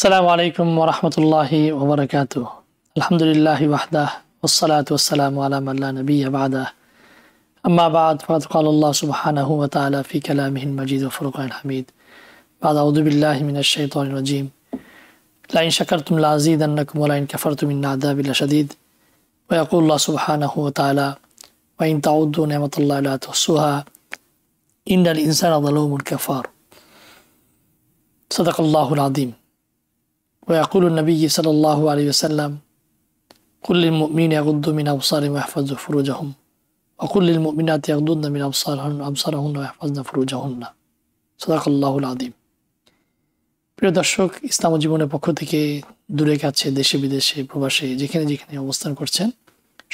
السلام عليكم ورحمة الله وبركاته. الحمد لله وحده والصلاة والسلام على من لا نبي بعده. أما بعد فقد قال الله سبحانه وتعالى في كلامه المجيد وفرقان الحميد بعد أعوذ بالله من الشيطان الرجيم لئن شكرتم لأزيدنكم ولئن كفرتم إن عذابي لشديد. ويقول الله سبحانه وتعالى وإن تعودوا نعمة الله لا تحصوها إن الإنسان ظلوم كفار. صدق الله العظيم. ويقول النبي صلى الله عليه وسلم قل للمؤمنين يغضوا من أبصارهم ويحفظوا فروجهم وقل للمؤمنات يغضضن من أبصارهن ويحفظن فروجهن. صدق الله العظيم. প্রিয় দর্শক, ইসলাম জীবনের পক্ষ থেকে দূরে কাছে দেশে বিদেশে প্রবাসে যেখানে যেখানে অবস্থান করছেন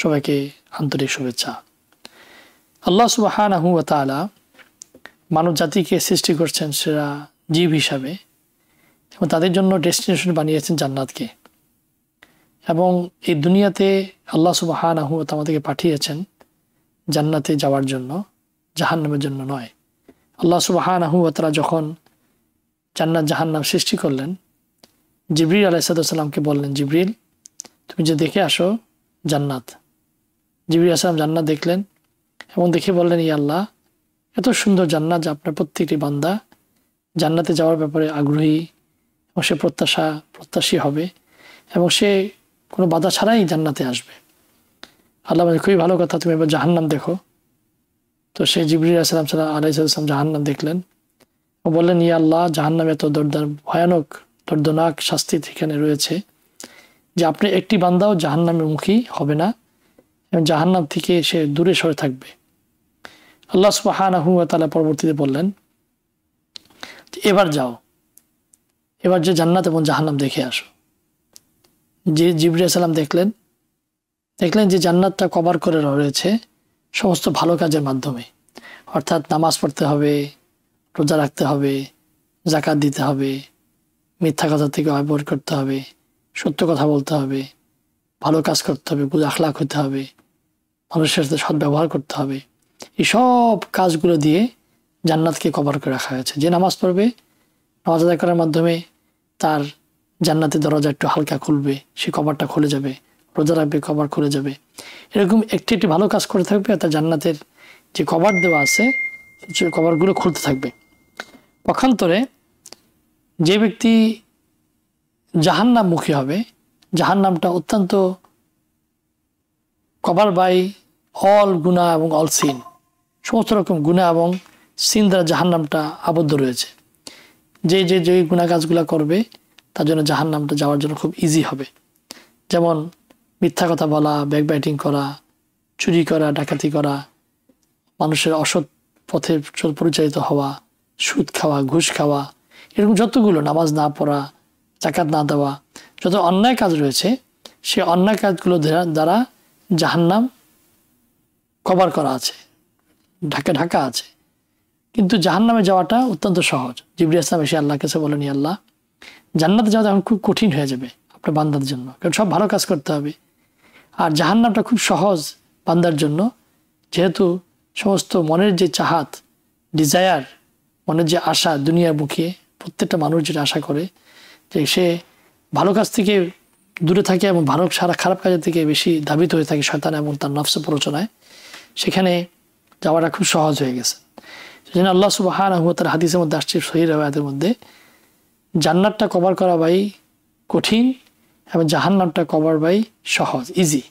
সবাইকে আন্তরিক শুভেচ্ছা। আল্লাহ সুবহানাহু ওয়া তাআলা মানব জাতিকে সৃষ্টি করছেন সেরা জীব হিসাবে এবং তাদের জন্য ডেস্টিনেশন বানিয়েছেন জান্নাতকে। এবং এই দুনিয়াতে আল্লাহ সুবহানাহু ওয়া তাআলা আমাদেরকে পাঠিয়েছেন জান্নাতে যাওয়ার জন্য, জাহান্নামের জন্য নয়। আল্লাহ সুবহানাহু ওয়া তাআলা যখন জান্নাত জাহান্নাম সৃষ্টি করলেন, জিবরিল আলাইহিস সালামকে বললেন, জিবরিল তুমি যে দেখে আসো জান্নাত। জিবরিল আলাইহিস সালাম জান্নাত দেখলেন এবং দেখে বললেন, ইয়া আল্লাহ, এত সুন্দর জান্নাত যে আপনার প্রত্যেকটি বান্দা জান্নাতে যাওয়ার ব্যাপারে আগ্রহী এবং সে প্রত্যাশী হবে এবং সে কোনো বাধা ছাড়াই জান্নাতে আসবে। আল্লাহ বলেন, খুবই ভালো কথা, তুমি এবার জাহান্নাম দেখো। তো সে জিবরিল আলাইহিস সালাম জাহান্নাম দেখলেন ও বললেন, ইয়া আল্লাহ, জাহান্নাম এত ভয়ানক দর্দনাক শাস্তি এখানে রয়েছে যে আপনি একটি বান্দাও জাহান্নামের মুখী হবে না এবং জাহান্নাম থেকে সে দূরে সরে থাকবে। আল্লাহ সুবহানাহু ওয়া তাআলা পরবর্তীতে বললেন, এবার যাও, এবার যে জান্নাত এবং জাহান্নাম দেখে আসো। যে জিবরিল আলাইহিস সালাম দেখলেন যে জান্নাতটা কভার করে রয়েছে সমস্ত ভালো কাজের মাধ্যমে, অর্থাৎ নামাজ পড়তে হবে, রোজা রাখতে হবে, যাকাত দিতে হবে, মিথ্যা কথা থেকে অ্যাভয়েড করতে হবে, সত্য কথা বলতে হবে, ভালো কাজ করতে হবে, গুড আখলাক হতে হবে, মানুষের সাথে সদ্ব্যবহার করতে হবে। এই সব কাজগুলো দিয়ে জান্নাতকে কভার করে রাখা হয়েছে। যে নামাজ পড়বে, নামাজ আদায় করার মাধ্যমে তার জান্নাতের দরজা একটু হালকা খুলবে, সে কভারটা খুলে যাবে। রোজা রাখবে, কভার খুলে যাবে। এরকম একটি একটি ভালো কাজ করে থাকবে আর তার জান্নাতের যে কভার দেওয়া আছে সেই কভারগুলো খুলতে থাকবে। পক্ষান্তরে যে ব্যক্তি জাহান্নামমুখী হবে, জাহান্নামটা অত্যন্ত কভার বাই অল গুনাহ এবং অল সিন, সমস্ত রকম গুনাহ এবং সিন দ্বারা জাহান্নামটা আবদ্ধ রয়েছে। যে গুনাহ কাজগুলো করবে তার জন্য জাহান্নামটা যাওয়ার জন্য খুব ইজি হবে। যেমন মিথ্যা কথা বলা, ব্যাকবাইটিং করা, চুরি করা, ডাকাতি করা, মানুষের অসৎ পথে পরিচালিত হওয়া, সুদ খাওয়া, ঘুষ খাওয়া, এরকম যতগুলো, নামাজ না পড়া, যাকাত না দেওয়া, যত অন্যায় কাজ রয়েছে সে অন্যায় কাজগুলো দ্বারা জাহান্নাম কভার করা আছে, ঢাকা আছে। কিন্তু জাহান্নামে যাওয়াটা অত্যন্ত সহজ। জিবরিল ইসলাম এসে আল্লাহর কাছে বলেন, ইয়া আল্লাহ, জান্নাতে যাওয়া এখন খুব কঠিন হয়ে যাবে আপনার বান্দার জন্য, কারণ সব ভালো কাজ করতে হবে। আর জাহান্নামটা খুব সহজ বান্দার জন্য, যেহেতু সমস্ত মনের যে চাহাত, ডিজায়ার, মনের যে আশা, দুনিয়ার মুখে প্রত্যেকটা মানুষ যেটা আশা করে যে সে ভালো কাজ থেকে দূরে থাকে এবং খারাপ কাজের থেকে বেশি ধাবিত হয়ে থাকে শয়তান এবং তার নফসে প্ররোচনায়, সেখানে যাওয়াটা খুব সহজ হয়ে গেছে। সেজন্য আল্লাহ সুবহানাহু ওয়া তাআলা হাদিসের মধ্যে আসছে, সহিহ riwayat-এর মধ্যে, জান্নাতটা কভার করা বাই কঠিন এবং জাহান্নামটা কভার বাই সহজ, ইজি।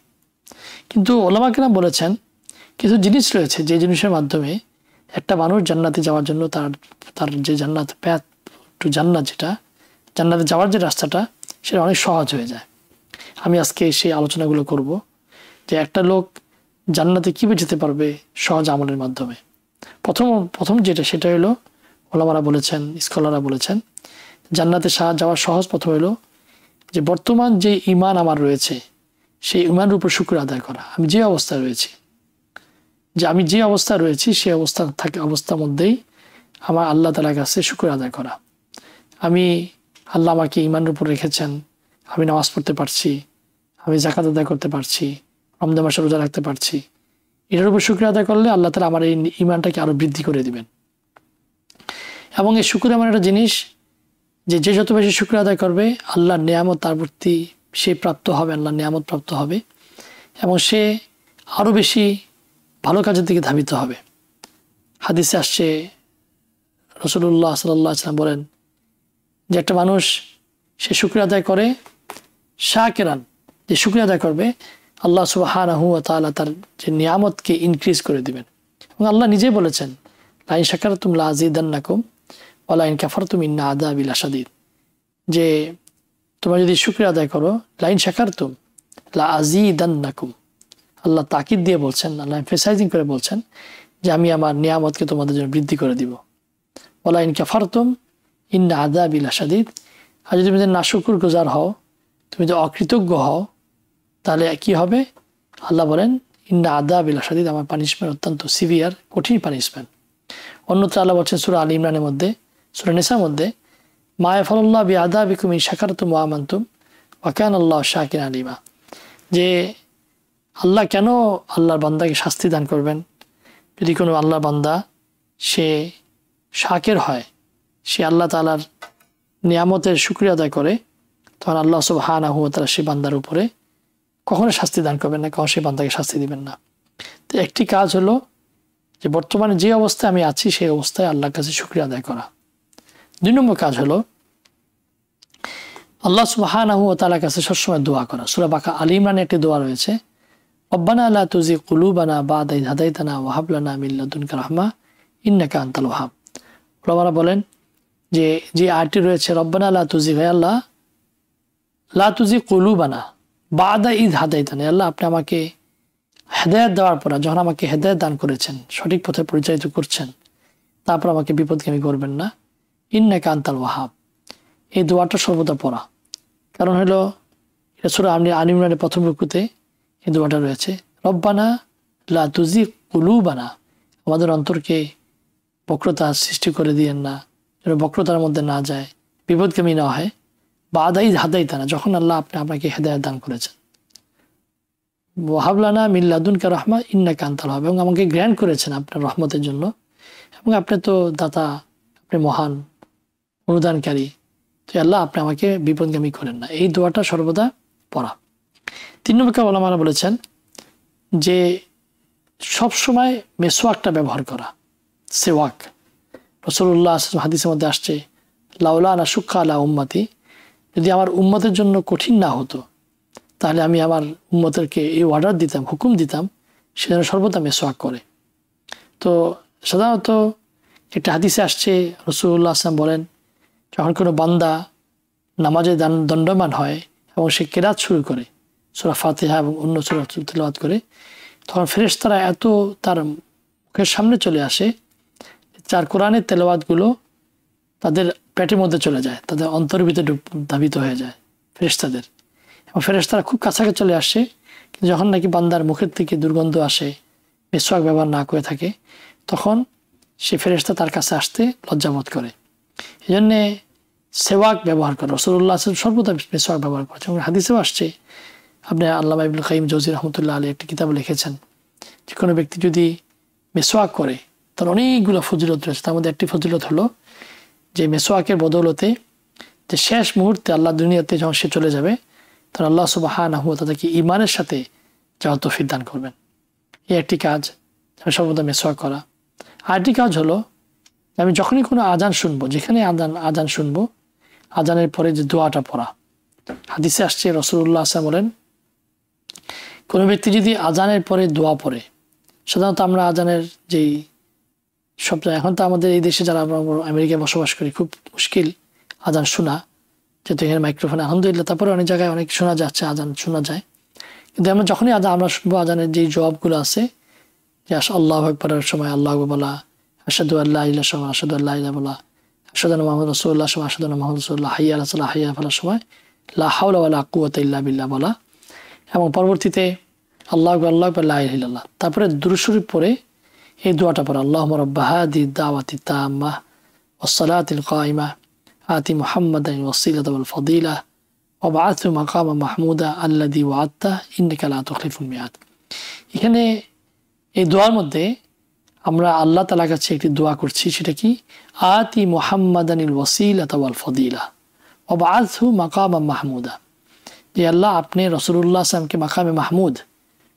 কিন্তু উলামা কেরাম বলেছেন কিছু জিনিস রয়েছে যে জিনিসের মাধ্যমে একটা মানুষ জান্নাতে যাওয়ার জন্য তার যে জান্নাত প্যাথ টু জান্নাত, যেটা জান্নাতে যাওয়ার যে রাস্তাটা, সেটা অনেক সহজ হয়ে যায়। আমি আজকে সেই আলোচনাগুলো করব যে একটা লোক জান্নাতে কীভাবে যেতে পারবে সহজ আমলের মাধ্যমে। প্রথম যেটা, সেটা হলো ওলামারা বলেছেন, স্কলাররা বলেছেন, জান্নাতে যাওয়া সহজ প্রথম হলো যে বর্তমান যে ঈমান আমার রয়েছে সেই ঈমানের উপর শুকর আদায় করা। আমি যে অবস্থায় রয়েছি সেই অবস্থার মধ্যেই আমার আল্লাহ তাআলার কাছে শুকর আদায় করা। আল্লাহ আমাকে ঈমানের উপর রেখেছেন, আমি নামাজ পড়তে পারছি, আমি যাকাত আদায় করতে পারছি, রমজান মাসে রোজা রাখতে পারছি। এটার উপর শুকর আদায় করলে আল্লাহ তাআলা আমার এই ঈমানটাকে আরো বৃদ্ধি করে দিবেন। এবং এই শুকর এমন একটা জিনিস যে যে যত বেশি শুকরিয়া আদায় করবে আল্লাহর নিয়ামত তার প্রতি সে প্রাপ্ত হবে, আল্লাহর নিয়ামত প্রাপ্ত হবে এবং সে আরও বেশি ভালো কাজের দিকে ধাবিত হবে। হাদিসে আসছে রাসূলুল্লাহ সাল্লাল্লাহু আলাইহি ওয়াসাল্লাম বলেন যে একটা মানুষ সে শুকরিয়া আদায় করে শাকিরান, যে শুকরিয়া আদায় করবে আল্লাহ সুবহানাহু ওয়া তাআলা তার যে নিয়ামতকে ইনক্রিজ করে দিবেন। এবং আল্লাহ নিজেই বলেছেন লাইন শাকারতুম লাযিদান্নাকুম ওয়া লাইন কাফারতুম ইন্না আযাবি লাশাদীদ, যে তোমরা যদি শুকরিয়া আদায় করো লাইন শাকারতুম লাযিদান্নাকুম, আল্লাহ তাকিদ দিয়ে বলছেন, আল্লাহ এমফাসাইজিং করে বলছেন যে আমি আমার নিয়ামতকে তোমাদের জন্য বৃদ্ধি করে দিব। ওয়া লাইন কাফারতুম ইন্না আযাবি লাশাদীদ, আর যদি তুমি নাশুকুর গুজার হও, তুমি যদি অকৃতজ্ঞ হও, তাহলে কি হবে? আল্লাহ বলেন ইন্না আযাবি লাশাদীদ, আমার পানিশমেন্ট অত্যন্ত সিভিয়ার, কঠিন পানিশমেন্ট। অন্যত্র আল্লাহ বলছেন সূরা আল ইমরানের মধ্যে, সূরা নিসার মধ্যে, মা ইয়াফআলুল্লাহু বিআযাবিকুম ইন শাকারতুম ওয়া আমানতুম ওয়া কানা আল্লাহু শাকিরান আলিমা, যে আল্লাহ কেন আল্লাহর বান্দাকে শাস্তি দান করবেন যদি কোনো আল্লাহর বান্দা সে শাকির হয়, সে আল্লাহ তাআলার নিয়ামতের শুকরিয়া আদায় করে, তখন আল্লাহ সুবহানাহু ওয়া তাআলা সে বান্দার উপরে কখনো শাস্তি দান করবেন না, কখনো সে বান্দাকে শাস্তি দিবেন না। তো একটি কাজ হলো যে বর্তমানে যে অবস্থায় আমি আছি সেই অবস্থায় আল্লাহর কাছে শুকরিয়া আদায় করা। 2 নম্বর কাজ হলো আল্লাহ সুবহানাহু ওয়া তাআলার কাছে সবসময় দোয়া করা। সূরা আল ইমরানে একটি দোয়া রয়েছে, রব্বানা লা তুযিগ কুলুবানা বা'দা ইয হাদাইতানা ওয়া হাব লানা মিন লাদুনকা রাহমা ইন্নাকা আনতাল ওয়াহ্হাব। ওলামারা বলেন যে আয়াতটি রয়েছে রব্বানা লা তুযিগ, হে আল্লাহ লা তুযিগ কুলুবানা বা'দা ইয হাদাইতানা, আল্লাহ আপনি আমাকে হেদায়েত দেওয়ার পর, যখন আমাকে হেদায়েত দান করেছেন, সঠিক পথে পরিচালিত করছেন, তারপর আমাকে বিপদগামী করবেন না, ইন্নাকা আনতাল ওয়াহ্হাব। এই দোয়াটা সর্বদা পড়া, কারণ হলো এটা সূরা আল ইমরানের প্রথম রুকুতে এই দোয়াটা রয়েছে, রব্বানা লা তুযিগ কুলুবানা, আমাদের অন্তরকে বক্রতা সৃষ্টি করে দিয়েন না, যেন বক্রতার মধ্যে না যায়, বিপদগামী না হয়, বা'দা ইয হাদাইতানা, যখন আল্লাহ আপনি আমাকে হেদায়েত দান করেছেন, ওয়া হাব লানা মিন লাদুনকা রাহমা ইন্নাকা আনতাল ওয়াহ্হাব, এবং আমাকে গ্র্যান্ট করেছেন আপনার রহমতের জন্য, এবং আপনি তো দাতা, আপনি মহান অনুদানকারী, তো আল্লাহ আপনি আমাকে বিপদগামী করেন না। এই দোয়াটা সর্বদা পড়া। 3 নম্বর ওলামারা বলেছেন যে সবসময় মেসওয়াকটা ব্যবহার করা, সেওয়াক। রাসূলুল্লাহ হাদিসের মধ্যে আসছে লাউলা আনা শুক্কা আলা উম্মতি, যদি আমার উম্মতের জন্য কঠিন না হতো তাহলে আমি আমার উম্মতেরকে এই অর্ডার দিতাম, হুকুম দিতাম সে যেন সর্বদা মেসওয়াক করে। তো সাধারণত একটা হাদিসে আসছে রাসূলুল্লাহ সাল্লাল্লাহু বলেন যখন কোনো বান্দা নামাজে দণ্ডমান হয় এবং সে কেরাত শুরু করে সূরা ফাতিহা এবং অন্য সূরা তিলাওয়াত করে, তখন ফেরেশতারা এত তার মুখের সামনে চলে আসে, যার কোরআনের তেলাওয়াতগুলো তাদের পেটের মধ্যে চলে যায়, তাদের অন্তরের ভিতরে ধাবিত হয়ে যায় ফেরেশতাদের, এবং ফেরেশতারা খুব কাছাকাছি চলে আসে, কিন্তু যখন নাকি বান্দার মুখের থেকে দুর্গন্ধ আসে, মেসওয়াক ব্যবহার না করে থাকে, তখন সে ফেরেশতা তার কাছে আসতে লজ্জাবোধ করে। এই জন্যে সেওয়াক ব্যবহার করে, রাসূলুল্লাহ সর্বদা মেসওয়াক ব্যবহার করেছে। এবং হাদিসেও আসছে, আপনি আল্লামা ইবনুল কাইয়িম জওজি রাহমাতুল্লাহ আলাইহি একটি কিতাবে লিখেছেন যে কোনো ব্যক্তি যদি মেসওয়াক করে তার অনেকগুলো ফজিলত রয়েছে, তার মধ্যে একটি ফজিলত হলো যে মেসওয়াকের বদৌলতে যে শেষ মুহূর্তে আল্লাহ দুনিয়াতে যখন সে চলে যাবে তখন আল্লাহ সুবহানাহু ওয়া তাআলা তাকে ঈমানের সাথে যাওয়ার তৌফিক দান করবেন। এই একটি কাজ সর্বদা মেসওয়াক করা। আরেকটি কাজ হলো আমি যখনই কোনো আজান শুনবো, যেখানে আজান শুনবো, আজানের পরে যে দোয়াটা পড়া। হাদিসে আসছে রাসূলুল্লাহ সাল্লাল্লাহু আলাইহি ওয়াসাল্লাম বলেন কোনো ব্যক্তি যদি আজানের পরে দোয়া পড়ে, সাধারণত আমরা আজানের যেই শব্দ, এখন তো আমাদের এই দেশে যারা আমরা আমেরিকায় বসবাস করি খুব মুশকিল আজান শোনা, যেহেতু এখানে মাইক্রোফোন আলহামদুলিল্লাহ, তারপরে অনেক জায়গায় অনেক শোনা যাচ্ছে, আজান শোনা যায়। কিন্তু আমরা যখনই আমরা শুনবো আজানের যেই জবাবগুলো আছে, যে আল্লাহু আকবারের সময় আল্লাহু আকবার বলা, আশহাদু আল্লা ইলাহা ইল্লাল্লাহ সময় আশহাদু আল্লা ইলাহা বলা, আশহাদু আন্না মুহাম্মাদুর রাসূলুল্লাহ সময় আশহাদু আন্না মুহাম্মাদুর রাসূলুল্লাহ, হাইয়া আলাস সালাহ হাইয়া ফালাহ সময় লা হাওলা ওয়ালা কুওয়াতা ইল্লা বিল্লাহ বলা, এবং পরবর্তীতে আল্লাহু আকবার আল্লাহু আকবার লা ইলাহা ইল্লাল্লাহ, তারপরে দুরূদ শরীফ পড়ে এই দোয়াটা পড়া, আল্লাহুম্মা রাব্বা হাযিহি দাওয়াতি তাম্মাহ ওয়াস সালাতিল কায়িমাহ আতি মুহাম্মাদান ওয়াসিলাতা ওয়াল ফাদিলাহ ওয়াবআথহু মাকামা মাহমুদা আল্লাযী ওয়া'আদতা ইন্নাকা লা তুখলিফুল মিয়াদ। এখানে এই দোয়ার মধ্যে আমরা আল্লাহ তাআলার কাছে একটি দোয়া করছি, সেটা কি আতি মুহাম্মাদানিল ওয়াসিলাতা ওয়াল ফাদিলাহ, ওয়াবআসহু মাকামান মাহমুদা, যে আল্লাহ আপনি রাসূলুল্লাহ সাল্লামকে মাকামে মাহমুদ,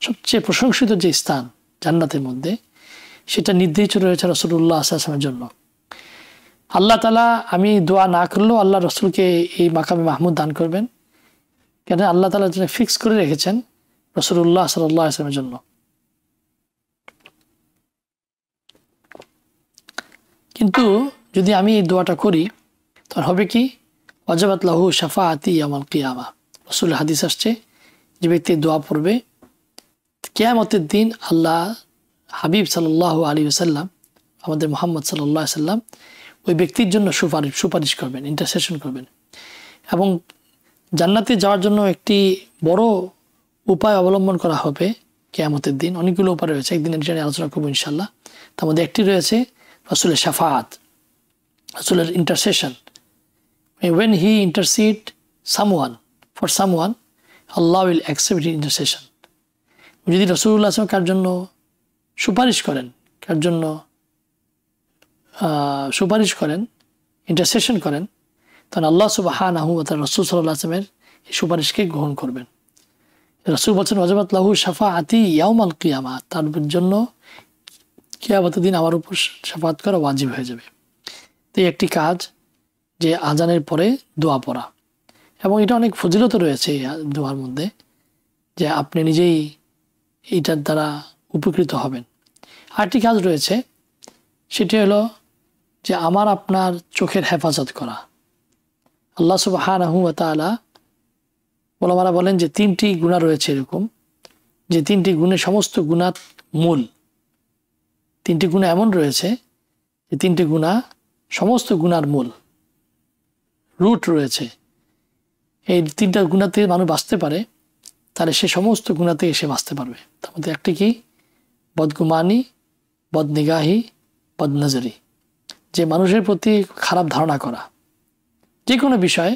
সবচেয়ে প্রশংসিত যে স্থান জান্নাতের মধ্যে, সেটা নির্ধারিত রয়েছে রাসূলুল্লাহ সাল্লাল্লাহু আলাইহি ওয়াসাল্লামের জন্য। আল্লাহ তাআলা আমি দোয়া না করলেও আল্লাহ রসুলকে এই মাকামে মাহমুদ দান করবেন, কেন আল্লাহ তাআলা যেন ফিক্স করে রেখেছেন রাসূলুল্লাহ সাল্লাল্লাহু আলাইহি ওয়াসাল্লামের জন্য। কিন্তু যদি আমি এই দোয়াটা করি তখন হবে কি, ওয়াজাবাত লাহু শাফাআতি ইয়াউমাল কিয়ামা। রাসূলের হাদিস আসছে, যে ব্যক্তি দোয়া পড়বে কিয়ামতের দিন আল্লাহ হাবিব সাল্লাল্লাহু আলাইহি ওয়াসাল্লাম, আমাদের মুহাম্মদ সাল্লাল্লাহু আলাইহি ওয়াসাল্লাম ওই ব্যক্তির জন্য সুপারিশ করবেন, ইন্টারসেশন করবেন। এবং জান্নাতে যাওয়ার জন্য একটি বড় উপায় অবলম্বন করা হবে কিয়ামতের দিন। অনেকগুলো উপায় রয়েছে, একদিন এটা নিয়ে আলোচনা করবো ইনশাআল্লাহ। তার মধ্যে একটি রয়েছে রাসূলের শাফাআত, রাসূলের ইন্টারসেশন। when he intercede for someone, Allah will accept his intercession. যদি রাসূলুল্লাহ সাল্লাল্লাহু আলাইহি ওয়াসাল্লাম কার জন্য সুপারিশ করেন, ইন্টারসেশন করেন, তখন আল্লাহ সুবহানাহু ওয়া তাআলা রাসূল সাল্লাল্লাহু আলাইহি ওয়াসাল্লামের এই সুপারিশকে গ্রহণ করবেন। রাসূল বলেছেন ওয়াজাবাত লাহু শাফাআতি ইয়াউমাল কিয়ামা, তার জন্য কিয়ামতের দিন আমার উপর শাফাআত করা ওয়াজিব হয়ে যাবে। তো এই একটি কাজ যে আজানের পরে দোয়া পড়া, এবং এটা অনেক ফজিলত রয়েছে এই দোয়ার মধ্যে, যে আপনি নিজেই এইটার দ্বারা উপকৃত হবেন। আরেকটি কাজ রয়েছে, সেটি হলো যে আমার আপনার চোখের হেফাজত করা। আল্লাহ সুবহানাহু ওয়া তাআলা ওলামারা বলেন যে 3টি গুনাহ রয়েছে এরকম, যে 3টি গুণে সমস্ত গুনাহ মূল। 3টি গুনাহ এমন রয়েছে যে 3টি গুনাহ সমস্ত গুনার মূল, রুট রয়েছে। এই 3টা গুনাহ থেকে মানুষ বাঁচতে পারে, তাহলে সে সমস্ত গুনাহ থেকে সে বাঁচতে পারবে। তার মধ্যে একটি কি, বদগুমানি, বদনিগাহি, বদনজরি, যে মানুষের প্রতি খারাপ ধারণা করা যে কোনো বিষয়ে।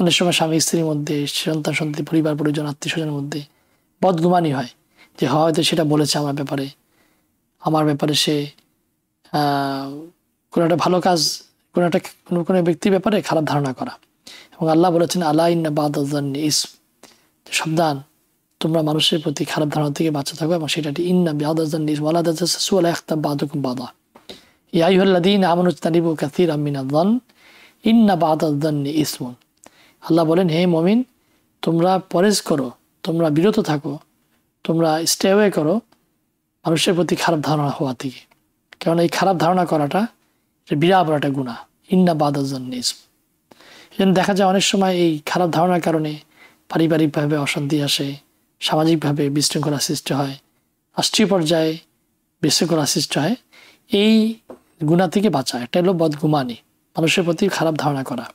অনেক সময় স্বামী স্ত্রীর মধ্যে, সন্তান সন্ততি, পরিবার পরিজন, আত্মীয় স্বজনের মধ্যে বদগুমানি হয়, যে হয়তো সেটা বলেছে আমার ব্যাপারে সে কোনো একটা ভালো কাজ, কোনো ব্যক্তির ব্যাপারে খারাপ ধারণা করা। এবং আল্লাহ বলেছেন আলা ইন্না বাদায-যান্নি ইসম, সাবধান তোমরা মানুষের প্রতি খারাপ ধারণা থেকে বাঁচা থাকো, এবং সেটা ইন্না বাদায-যান্নি ইসম ওয়ালা তাজাসসু ওয়ালা ইয়াগতাব বা'দুকুম বা'দা ইয়া আইয়ুহাল্লাযীনা আমানু ইজতানিবু কাসীরাম মিনায-যান্নি ইন্না বাদায-যান্নি ইসমুন। আল্লাহ বলেন, হে মুমিন, তোমরা পরহেজ করো, তোমরা বিরত থাকো, তোমরা স্টে অ্যাওয়ে করো মানুষের প্রতি খারাপ ধারণা হওয়া থেকে, কারণ এই খারাপ ধারণা করাটা বিরাট বড় একটা গুনাহ। ইন্না বাদায-যান্নি ইসম। এই জন্য দেখা যায় অনেক সময় এই খারাপ ধারণার কারণে পারিবারিকভাবে অশান্তি আসে, সামাজিকভাবে বিশৃঙ্খলা সৃষ্টি হয়, রাষ্ট্রীয় পর্যায়ে বিশৃঙ্খলা সৃষ্টি হয়। এই গুনাহ থেকে বাঁচা, একটা হলো বদগুমানি, মানুষের প্রতি খারাপ ধারণা করা।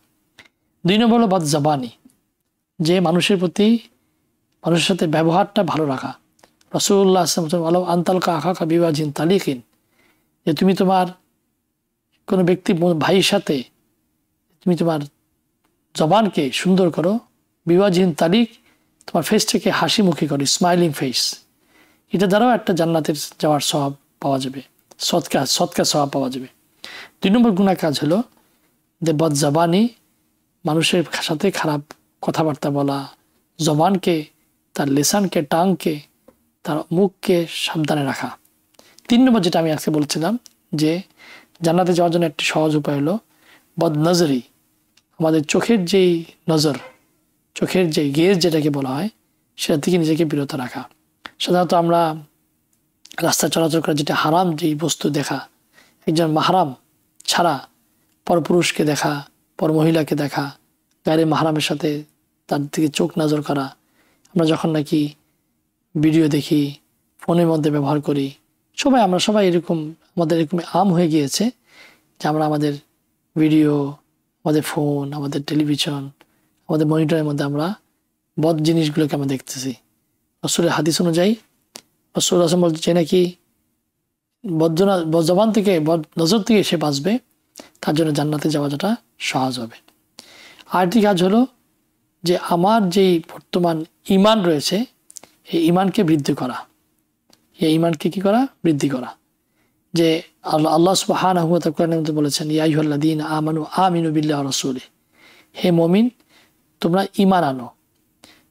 2 নম্বর হলো বদজবানি, যে মানুষের সাথে ব্যবহারটা ভালো রাখা। রাসূলুল্লাহ সাল্লাল্লাহু আলাইহি ওয়াসাল্লাম আনতালকা আখাকা বিওয়াজিন তালিকিন, যে তুমি তোমার কোনো ব্যক্তি ভাইয়ের সাথে তুমি তোমার জবানকে সুন্দর করো, বিওয়াজিন তালিক, তোমার ফেসটাকে হাসি মুখী করো, স্মাইলিং ফেস। এটা দ্বারাও একটা জান্নাতের যাওয়ার সওয়াব পাওয়া যাবে, সৎকার সওয়াব পাওয়া যাবে। 2 নম্বর গুনাহ কাজ হলো যে বদজবানি, মানুষের সাথে খারাপ কথাবার্তা বলা, জবানকে, তার লেসানকে, টাংকে, তার মুখকে সাবধানে রাখা। 3 নম্বর যেটা আমি আজকে বলছিলাম, যে জান্নাতে যাওয়ার জন্য একটি সহজ উপায় হলো বদনজরি, আমাদের চোখের যেই নজর, চোখের যে গেজ যেটাকে বলা হয়, সেটা থেকে নিজেকে বিরত রাখা। সাধারণত আমরা রাস্তায় চলাচল করা, যেটা হারাম যেই বস্তু দেখা, একজন মাহরাম ছাড়া পরপুরুষকে দেখা, পর মহিলাকে দেখা, গায়ে মাহরামের সাথে তার দিকে চোখ নজর করা। আমরা যখন নাকি ভিডিও দেখি, ফোনের মধ্যে ব্যবহার করি, আমরা সবাই এরকম, আমাদের এরকম আম হয়ে গিয়েছে যে আমরা আমাদের ভিডিও, আমাদের ফোন, আমাদের টেলিভিশন, আমাদের মনিটরের মধ্যে আমরা বদ জিনিসগুলোকে আমরা দেখতেছি। রাসূলের হাদিস অনুযায়ী রাসূলুল্লাহ সাল্লাল্লাহু আলাইহি ওয়াসাল্লাম বলছে নাকি বদ জবান থেকে, বদ নজর থেকে সে বাঁচবে, তার জন্য জান্নাতে যাওয়াটা সহজ হবে। আরেকটি কাজ হলো যে আমার যেই বর্তমান ঈমান রয়েছে, এই ঈমানকে বৃদ্ধি করা। এই ঈমানকে কি করা? বৃদ্ধি করা। যে আল্লাহ সুবহানাহু ওয়া তাআলা কোরআনের মধ্যে বলেছেন, ইয়া আইয়ুহাল্লাযীনা আমানু আমিনু বিল্লাহি ওয়া রাসূলিহি, হে মুমিন তোমরা ঈমান আনো।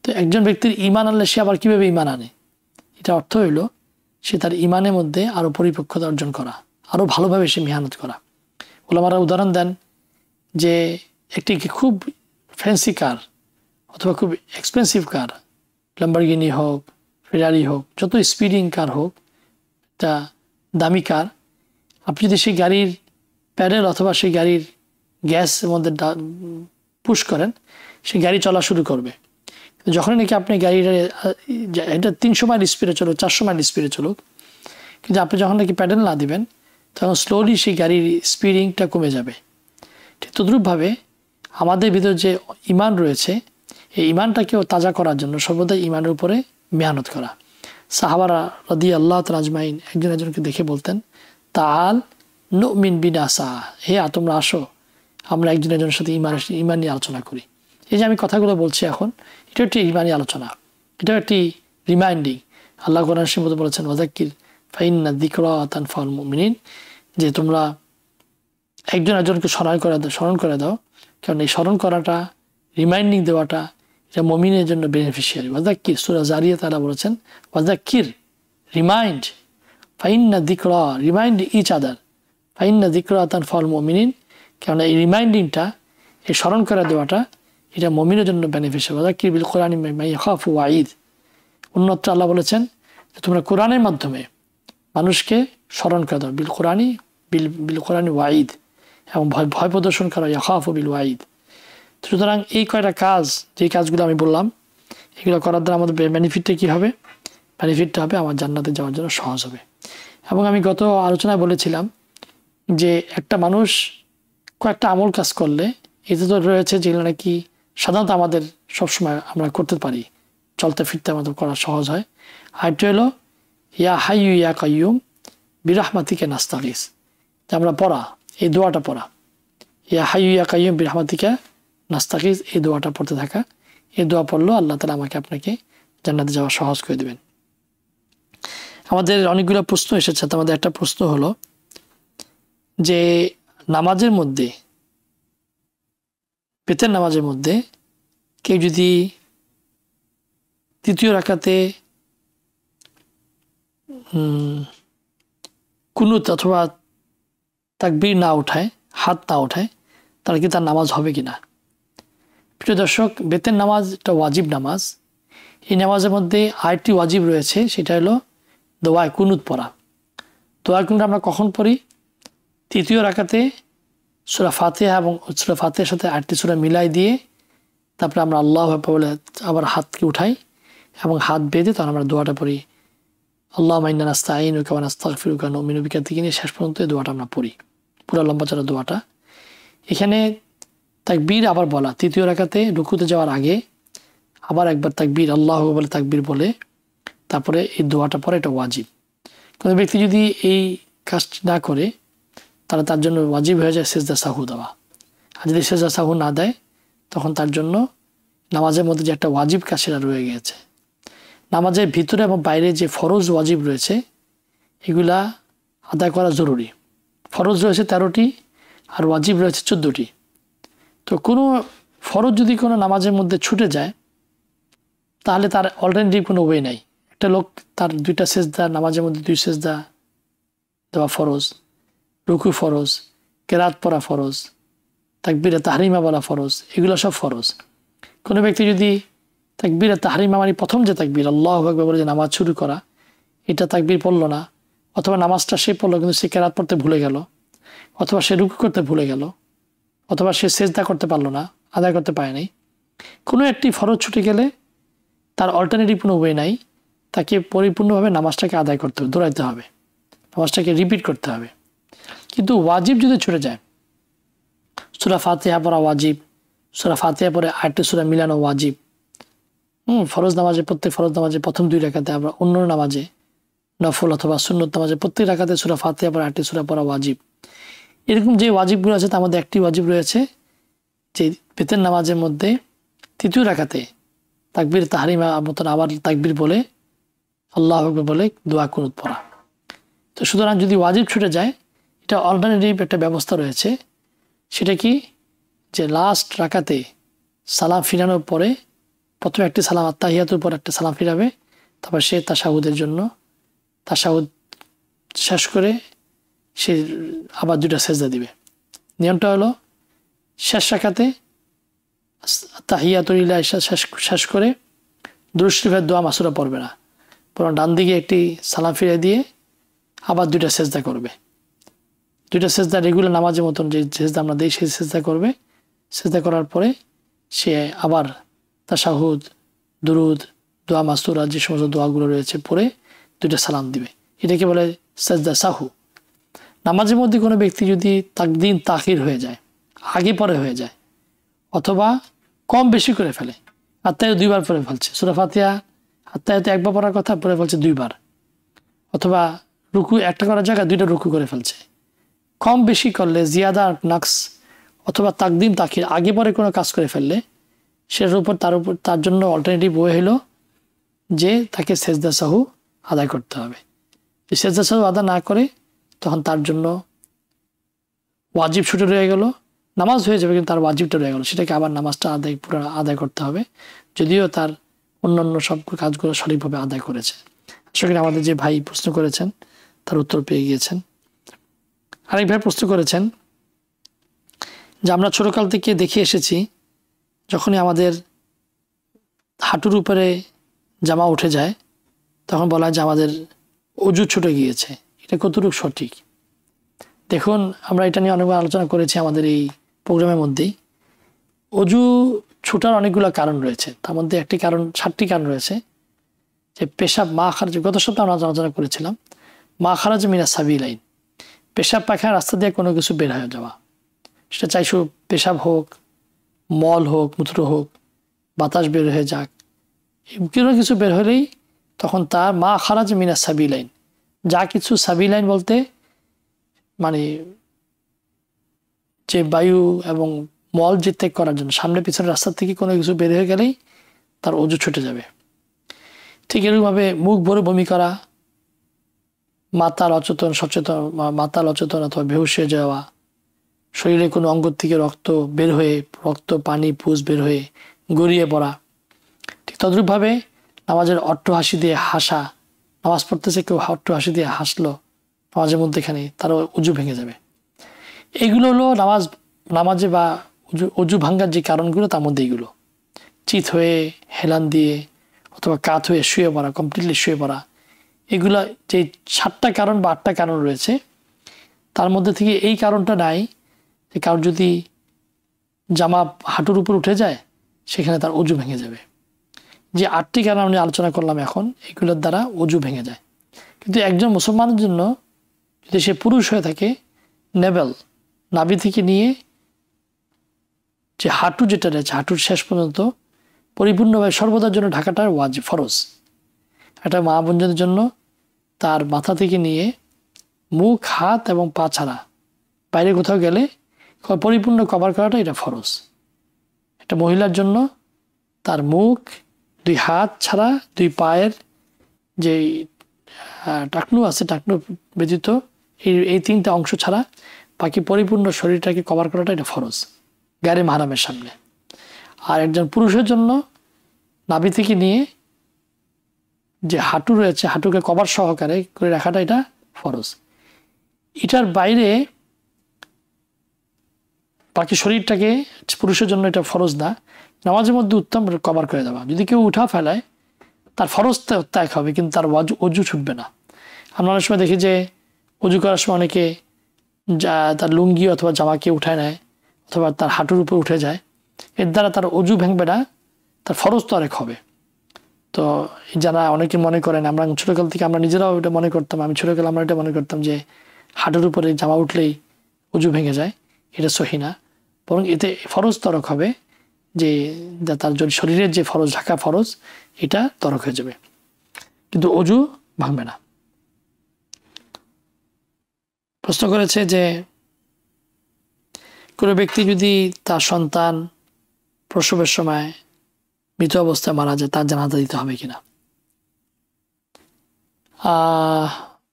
তো একজন ব্যক্তির ঈমান আনলে সে আবার কীভাবে ঈমান আনে? এটা অর্থ হইল সে তার ঈমানের মধ্যে আরও পরিপক্কতা অর্জন করা, আরও ভালোভাবে সে মেহনত করা। ওলামারা উদাহরণ দেন যে একটি খুব ফ্যান্সি কার অথবা খুব এক্সপেন্সিভ কার, ল্যাম্বরগিনি হোক, ফেরারি হোক, যত স্পিডিং কার হোক, একটা দামি কার, আপনি যদি সেই গাড়ির প্যাডেল অথবা সেই গাড়ির গ্যাসের মধ্যে পুশ করেন, সেই গাড়ি চলা শুরু করবে। যখন নাকি আপনি গাড়িটা এটা 300 মাইল স্পিডে চলুক, 400 মাইল স্পিডে চলুক, কিন্তু আপনি যখন নাকি প্যাডেল না দিবেন তখন স্লোলি সেই গাড়ির স্পিডিংটা কমে যাবে। ঠিক তদ্রূপভাবে আমাদের ভিতর যে ঈমান রয়েছে, এই ঈমানটাকেও তাজা করার জন্য সর্বদাই ঈমানের উপরে মেহনত করা। সাহাবারা রাদিয়াল্লাহু তাআলা আজমাইন একজন একজনকে দেখে বলতেন, তাআল নুমিন বিনাসা, হে তোমরা আসো, আমরা একজন একজনের সাথে ঈমান নিয়ে আলোচনা করি। এই যে আমি কথাগুলো বলছি এখন, এটা একটি ঈমানি আলোচনা, এটাও একটি রিমাইন্ডিং। আল্লাহ কোরআন মধ্যে বলেছেন, ওয়াযাক্কির ফাইন্না যিকরা তানফাউল মুমিনিন, যে তোমরা একজন একজনকে স্মরণ করে দাও, কারণ এই স্মরণ করাটা, রিমাইন্ডিং দেওয়াটা, এটা মুমিনের জন্য বেনিফিশিয়ারি। ওয়াযাক্কির, সূরা জারিয়াত তাআলা বলেছেন, ওয়াযাক্কির, রিমাইন্ড, ফাইন্না যিকরা, রিমাইন্ড ইচ আদার, ফাইন্না যিকরা তানফাউল মুমিনিন, কারণ এই রিমাইন্ডিংটা, এই স্মরণ করে দেওয়াটা, এটা মুমিনের জন্য বেনিফিশিয়াল। ওয়াযাক্কির বিল কুরআনি মান ইয়াখাফু ওয়াঈদ। অন্যত্র আল্লাহ বলেছেন যে তোমরা কোরআনের মাধ্যমে মানুষকে স্মরণ করে দাও, বিল কুরআনি ওয়াঈদ, এবং ভয় প্রদর্শন করা, ইয়াখাফু বিল ওয়াঈদ। সুতরাং এই কয়টা কাজ, যেই কাজগুলো আমি বললাম, এগুলো করার দ্বারা আমাদের বেনিফিটটা কী হবে? বেনিফিটটা হবে আমার জান্নাতে যাওয়ার জন্য সহজ হবে। এবং আমি গত আলোচনায় বলেছিলাম যে একটা মানুষ কয়েকটা আমল কাজ করলে এতে তো রয়েছে যেগুলো নাকি সাধারণত আমাদের সবসময় আমরা করতে পারি, চলতে ফিরতে আমাদের করা সহজ হয়। আরেকটি হলো ইয়া হাইয়ু ইয়া কাইয়ুম বিরহমাতিকা নাস্তাগীস, যে আমরা পড়া, এই দোয়াটা পড়া, ইয়া হাইয়ু ইয়া কাইয়ুম বিরহমাতিকা নাস্তাগীস, এই দোয়াটা পড়তে থাকা। এই দোয়া পড়লেও আল্লাহ তাআলা আমাকে আপনাকে জান্নাতে যাওয়া সহজ করে দেবেন। আমাদের অনেকগুলো প্রশ্ন এসেছে। আমাদের একটা প্রশ্ন হলো যে নামাজের মধ্যে, বেতের নামাজের মধ্যে কেউ যদি তৃতীয় রাকাতে কুনুত অথবা তাকবীর না উঠায়, হাত না উঠায়, তাহলে কি তার নামাজ হবে কিনা? প্রিয় দর্শক, বেতের নামাজ একটা ওয়াজিব নামাজ। এই নামাজের মধ্যে আরেকটি ওয়াজিব রয়েছে, সেটা হলো দোয়ায়ে কুনুত পড়া। দোয়ায়ে কুনুত আমরা কখন পড়ি? তৃতীয় রাকাতে সূরা ফাতিহা এবং সূরা ফাতিহার সাথে আরেকটি সূরা মিলাই দিয়ে তারপরে আমরা আল্লাহু আকবার বলে আবার হাতকে উঠাই এবং হাত বেঁধে তখন আমরা দোয়াটা পড়ি, আল্লাহুম্মা ইন্না নাস্তাঈনুকা ওয়া নাস্তাগফিরুকা ওয়া নু'মিনু বিকা থেকে নিয়ে শেষ পর্যন্ত এই দোয়াটা আমরা পড়ি, পুরো লম্বা চড়া দোয়াটা। এখানে তাকবীর আবার বলা, তৃতীয় রাকাতে রুকুতে যাওয়ার আগে আবার একবার তাকবীর, আল্লাহু আকবার বলে তাকবীর বলে তারপরে এই দোয়াটা পড়ে, এটা ওয়াজিব। কোনো ব্যক্তি যদি এই কাজটি না করে তাহলে তার জন্য ওয়াজিব হয়ে যায় সিজদা সাহু দেওয়া। আর যদি সিজদা সাহু না দেয় তখন তার জন্য নামাজের মধ্যে যে একটা ওয়াজিব কাজ সেটা রয়ে গিয়েছে। নামাজের ভিতরে এবং বাইরে যে ফরজ ওয়াজিব রয়েছে এগুলা আদায় করা জরুরি। ফরজ রয়েছে 13টি আর ওয়াজিব রয়েছে 14টি। তো কোনো ফরজ যদি কোনো নামাজের মধ্যে ছুটে যায় তাহলে তার অল্টারনেটিভ কোনো ওয়ে নাই। একটা লোক তার 2টা সেজদা, নামাজের মধ্যে 2 সেজদা দেওয়া ফরজ, রুকু ফরজ, কেরাত পড়া ফরজ, তাকবীরে তাহরিমা বলা ফরজ, এগুলো সব ফরজ। কোনো ব্যক্তি যদি তাকবীরে তাহরিমা মানে প্রথম যে তাকবীর আল্লাহু আকবার বলে যে নামাজ শুরু করা, এটা তাকবীর পড়লো না, অথবা নামাজটা সে পড়লো কিন্তু সে কেরাত পড়তে ভুলে গেল, অথবা সে রুকু করতে ভুলে গেল, অথবা সে সেজদা করতে পারলো না, আদায় করতে পারে নাই, কোনো একটি ফরজ ছুটে গেলে তার অল্টারনেটিভ কোনো ওয়ে নাই, তাকে পরিপূর্ণভাবে নামাজটাকে আদায় করতে হবে, দৌড়াইতে হবে, নামাজটাকে রিপিট করতে হবে। কিন্তু ওয়াজিব যদি ছুটে যায়, সূরা ফাতিহা পড়া ওয়াজিব, সূরা ফাতিহা পড়ে আরেকটি সূরা মিলানো ওয়াজিব। ফরজ নামাজে, প্রত্যেক ফরজ নামাজে প্রথম 2 রাকাতে, আবার অন্য নামাজে নফল অথবা সুন্নত নামাজে প্রত্যেক রাকাতে সূরা ফাতিহা পড়া আরেকটি সূরা পড়া ওয়াজিব। এরকম যে ওয়াজিবগুলো আছে তার মধ্যে একটি ওয়াজিব রয়েছে যে বেতের নামাজের মধ্যে তৃতীয় রাকাতে তাকবীর তাহরিমা মতন আবার তাকবীর বলে আল্লাহু আকবার বলে দোয়া কুনুত পড়া। তো সুতরাং যদি ওয়াজিব ছুটে যায়, এটা অল্টারনেটিভ একটা ব্যবস্থা রয়েছে। সেটা কি, যে লাস্ট রাকাতে সালাম ফিরানোর পরে প্রথমে একটি সালাম আত্তাহিয়াতুর পর একটা সালাম ফিরাবে, তারপর সে তাশাহুদের জন্য তাশাহুদ শেষ করে সে আবার 2টা সেজদা দিবে। নিয়মটা হলো শেষ রাকাতে তাহিয়াতুলিল্লাহ শেষ করে দুরূদ শরীফের দোয়া মাসুরা পড়বে না, বরং ডান দিকে একটি সালাম ফিরে দিয়ে আবার 2টা সেজদা করবে। 2টা সেজদা রেগুলার নামাজের মতন যে সেজদা আমরা দিই সেই সেজদা করবে। সেজদা করার পরে সে আবার তাশাহুদ, দুরুদ, দোয়া মাসুরা যে সমস্ত দোয়াগুলো রয়েছে পড়ে 2টা সালাম দিবে। এটাকে বলে সেজদা সাহু। নামাজের মধ্যে কোনো ব্যক্তি যদি তাকদিম তাখির হয়ে যায়, আগে পরে হয়ে যায়, অথবা কম বেশি করে ফেলে, আত্মায় 2বার পড়ে ফেলছে, সূরা ফাতিহা আত্মায়তে 1বার পড়ার কথা পড়ে ফেলছে 2বার, অথবা রুকু একটা করার জায়গায় 2টা রুকু করে ফেলছে, কম বেশি করলে জিয়াদা নাকস অথবা তাকদিম তাখির আগে পরে কোনো কাজ করে ফেললে সেটার উপর তার জন্য অল্টারনেটিভ ওয়ে হলো যে তাকে সেজদা সাহু আদায় করতে হবে। যদি সেজদা সাহু আদায় না করে তখন তার জন্য ওয়াজিব ছুটে রয়ে গেল, নামাজ হয়ে যাবে কিন্তু তার ওয়াজিবটা রয়ে গেল, সেটাকে আবার নামাজটা পুরো আদায় করতে হবে, যদিও তার অন্যান্য সব কাজগুলো সঠিকভাবে আদায় করেছে। আসলে আমাদের যে ভাই প্রশ্ন করেছেন তার উত্তর পেয়ে গিয়েছেন। আরেক ভাই প্রশ্ন করেছেন যে আমরা ছোটকাল থেকে দেখে এসেছি যখনই আমাদের হাঁটুর উপরে জামা উঠে যায় তখন বলা হয় যে আমাদের অজু ছুটে গিয়েছে। এটা কতটুকু সঠিক? দেখুন, আমরা এটা নিয়ে অনেকবার আলোচনা করেছি আমাদের এই প্রোগ্রামের মধ্যেই। অজু ছুটার অনেকগুলো কারণ রয়েছে, তার মধ্যে 7টি কারণ রয়েছে। যে পেশাব মা খারাজ, গত সপ্তাহে আমরা আলোচনা করেছিলাম মা খারাজ মিনা সাবিলাইন, পেশাব পায়খানা রাস্তা দিয়ে কোনো কিছু বের হয়ে যাওয়া, সেটা চাই পেশাব হোক, মল হোক, মূত্র হোক, বাতাস বের হয়ে যাক, কোনো কিছু বের হলেই তখন তার মা খারাজ মিনা সাবিলাইন, যা কিছু সাবিলাইন বলতে মানে যে বায়ু এবং মল যে ত্যাগ করার জন্য সামনে পিছনে রাস্তা থেকে কোনো কিছু বের হয়ে গেলেই তার অজু ছুটে যাবে। ঠিক এরকমভাবে মুখ ভরে বমি করা, মাতাল অচেতন অথবা বেহুশ হয়ে যাওয়া, শরীরে কোনো অঙ্গ থেকে রক্ত পানি পুষ বের হয়ে গড়িয়ে পড়া, ঠিক তদ্রূপভাবে নামাজের অট্টহাসি দিয়ে হাসা, নামাজ পড়তেছে কেউ অট্টহাসি দিয়ে হাসলো নামাজের মধ্যেখানে, তারও উজু ভেঙে যাবে। এগুলো হলো নামাজে বা অজু ভাঙ্গার যে কারণগুলো, তার মধ্যে এইগুলো চিত হয়ে, হেলান দিয়ে অথবা কাত হয়ে শুয়ে পড়া, কমপ্লিটলি শুয়ে পড়া, এগুলা যে 7টা কারণ বা 8টা কারণ রয়েছে তার মধ্যে থেকে এই কারণটা নাই যে কারোর যদি জামা হাঁটুর উপর উঠে যায় সেখানে তার অজু ভেঙে যাবে। যে 8টি কারণ আমি আলোচনা করলাম এখন, এগুলোর দ্বারা অজু ভেঙে যায়। কিন্তু একজন মুসলমানের জন্য যদি সে পুরুষ হয়ে থাকে, নাভি থেকে নিয়ে যে হাঁটু যেটা রয়েছে হাঁটুর শেষ পর্যন্ত পরিপূর্ণভাবে সর্বদার জন্য ঢাকাটা ওয়াজিব, ফরজ। একটা মা বোনদের জন্য তার মাথা থেকে নিয়ে মুখ, হাত এবং পা ছাড়া বাইরে কোথাও গেলে পরিপূর্ণ কভার করাটা এটা ফরজ। একটা মহিলার জন্য তার মুখ, 2 হাত ছাড়া 2 পায়ের যে টাকনু আছে, টাকনু ব্যতীত এই 3টা অংশ ছাড়া বাকি পরিপূর্ণ শরীরটাকে কভার করাটা এটা ফরজ গায়রে মাহরামের সামনে। আর একজন পুরুষের জন্য নাভি থেকে নিয়ে যে হাঁটু রয়েছে হাঁটুকে কভার সহকারে করে রাখাটা এটা ফরজ। এটার বাইরে বাকি শরীরটাকে পুরুষের জন্য এটা ফরজ না, নামাজের মধ্যে উত্তম কভার করে দেওয়া। যদি কেউ উঠা ফেলায় তার ফরজ ত্যাগ হবে কিন্তু তার অজু ছুটবে না। আমরা অনেক সময় দেখি যে অজু করার সময় অনেকে তার লুঙ্গি অথবা জামাকে উঠায় নেয় অথবা তার হাঁটুর উপর উঠে যায়, এর দ্বারা তার অজু ভাঙবে না, তার ফরজ তো আরেক হবে। তো যারা অনেকে মনে করেন, আমরা ছোটকাল থেকে আমরা নিজেরাও এটা মনে করতাম, আমি ছোটকাল আমরা এটা মনে করতাম যে হাঁটুর উপরে জামা উঠলেই অজু ভেঙে যায়, এটা সহি না। বরং এতে ফরজ তরক হবে, যে তার যদি শরীরের যে ফরজ ঢাকা ফরজ এটা তরক হয়ে যাবে, কিন্তু অজু ভাঙবে না। প্রশ্ন করেছে যে কোনো ব্যক্তি যদি তার সন্তান প্রসবের সময় মৃত অবস্থায় মারা যায় তার জানাজা দিতে হবে কিনা।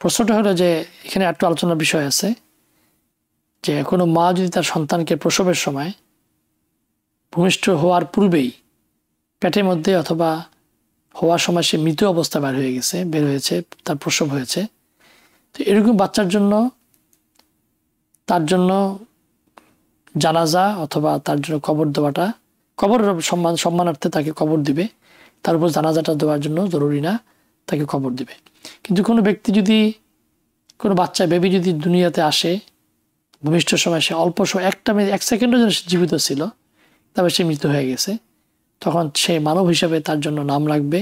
প্রশ্নটা হলো যে এখানে একটু আলোচনার বিষয় আছে যে কোনো মা যদি তার সন্তানকে প্রসবের সময় ভূমিষ্ঠ হওয়ার পূর্বেই পেটের মধ্যে অথবা হওয়ার সময় সে মৃত অবস্থা বের হয়েছে, তার প্রসব হয়েছে, তো এরকম বাচ্চার জন্য তার জন্য জানাজা অথবা তার জন্য কবর দেওয়াটা, কবর সম্মানার্থে তাকে কবর দিবে, তার উপর জানাজাটা দেওয়ার জন্য জরুরি না, তাকে কবর দিবে। কিন্তু কোনো ব্যক্তি যদি, কোনো বাচ্চা বেবি যদি দুনিয়াতে আসে, ভূমিষ্ঠ সময় সে অল্প সময় এক সেকেন্ডের জন্য জীবিত ছিল, তবে সে মৃত হয়ে গেছে, তখন সে মানব হিসাবে তার জন্য নাম রাখবে,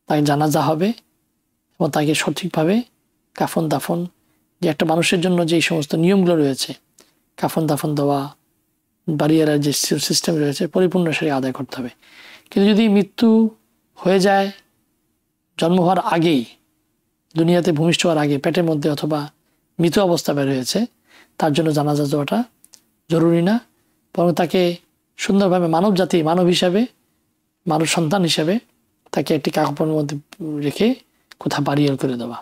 তাকে জানাজা হবে এবং তাকে সঠিকভাবে কাফন দাফন, যে একটা মানুষের জন্য যে সমস্ত নিয়মগুলো রয়েছে, কাফন দাফন দেওয়া, বাড়িয়ার যে সিস্টেম রয়েছে, পরিপূর্ণ সে আদায় করতে হবে। কিন্তু যদি মৃত্যু হয়ে যায় জন্ম হওয়ার আগেই, দুনিয়াতে ভূমিষ্ঠ হওয়ার আগে পেটের মধ্যে অথবা মৃত অবস্থা বের হয়েছে, তার জন্য জানাজা দেওয়াটা জরুরি না, বরং তাকে সুন্দরভাবে মানব হিসাবে, মানব সন্তান হিসাবে তাকে একটি কাপড়ের মধ্যে রেখে কোথাও বাড়িয়াল করে দেওয়া।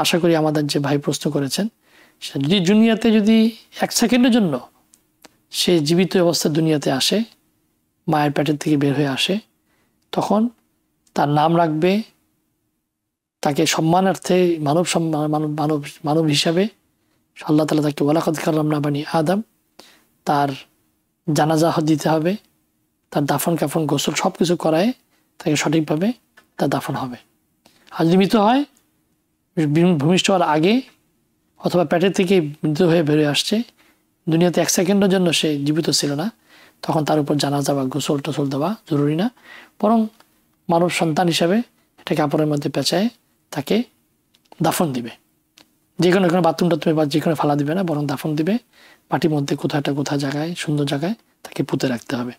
আশা করি আমাদের যে ভাই প্রশ্ন করেছেন, যদি দুনিয়াতে যদি 1 সেকেন্ডের জন্য সে জীবিত অবস্থায় দুনিয়াতে আসে, মায়ের পেটের থেকে বের হয়ে আসে, তখন তার নাম রাখবে, তাকে সম্মানার্থে মানব হিসাবে আল্লাহ তাআলা তাকে ওয়ালাকাদ কাররামনা বানি আদম, তার জানাজা দিতে হবে, তার দাফন কাফন গোসল সব কিছু করায় তাকে সঠিকভাবে তার দাফন হবে। আর যদি মৃত হয় ভূমিষ্ঠ হওয়ার আগে অথবা পেটের থেকে মৃত হয়ে বেরিয়ে আসছে, দুনিয়াতে 1 সেকেন্ডের জন্য সে জীবিত ছিল না, তখন তার উপর জানাজা বা গোসল টোসল দেওয়া জরুরি না, বরং মানব সন্তান হিসাবে একটা কাপড়ের মধ্যে পেঁচায় তাকে দাফন দিবে। যে কোনো বাথরুম টাথরুমে বা যে কোনো ফালা দিবে না, বরং দাফন দিবে মাটির মধ্যে কোথাও জায়গায়, সুন্দর জায়গায় তাকে পুঁতে রাখতে হবে।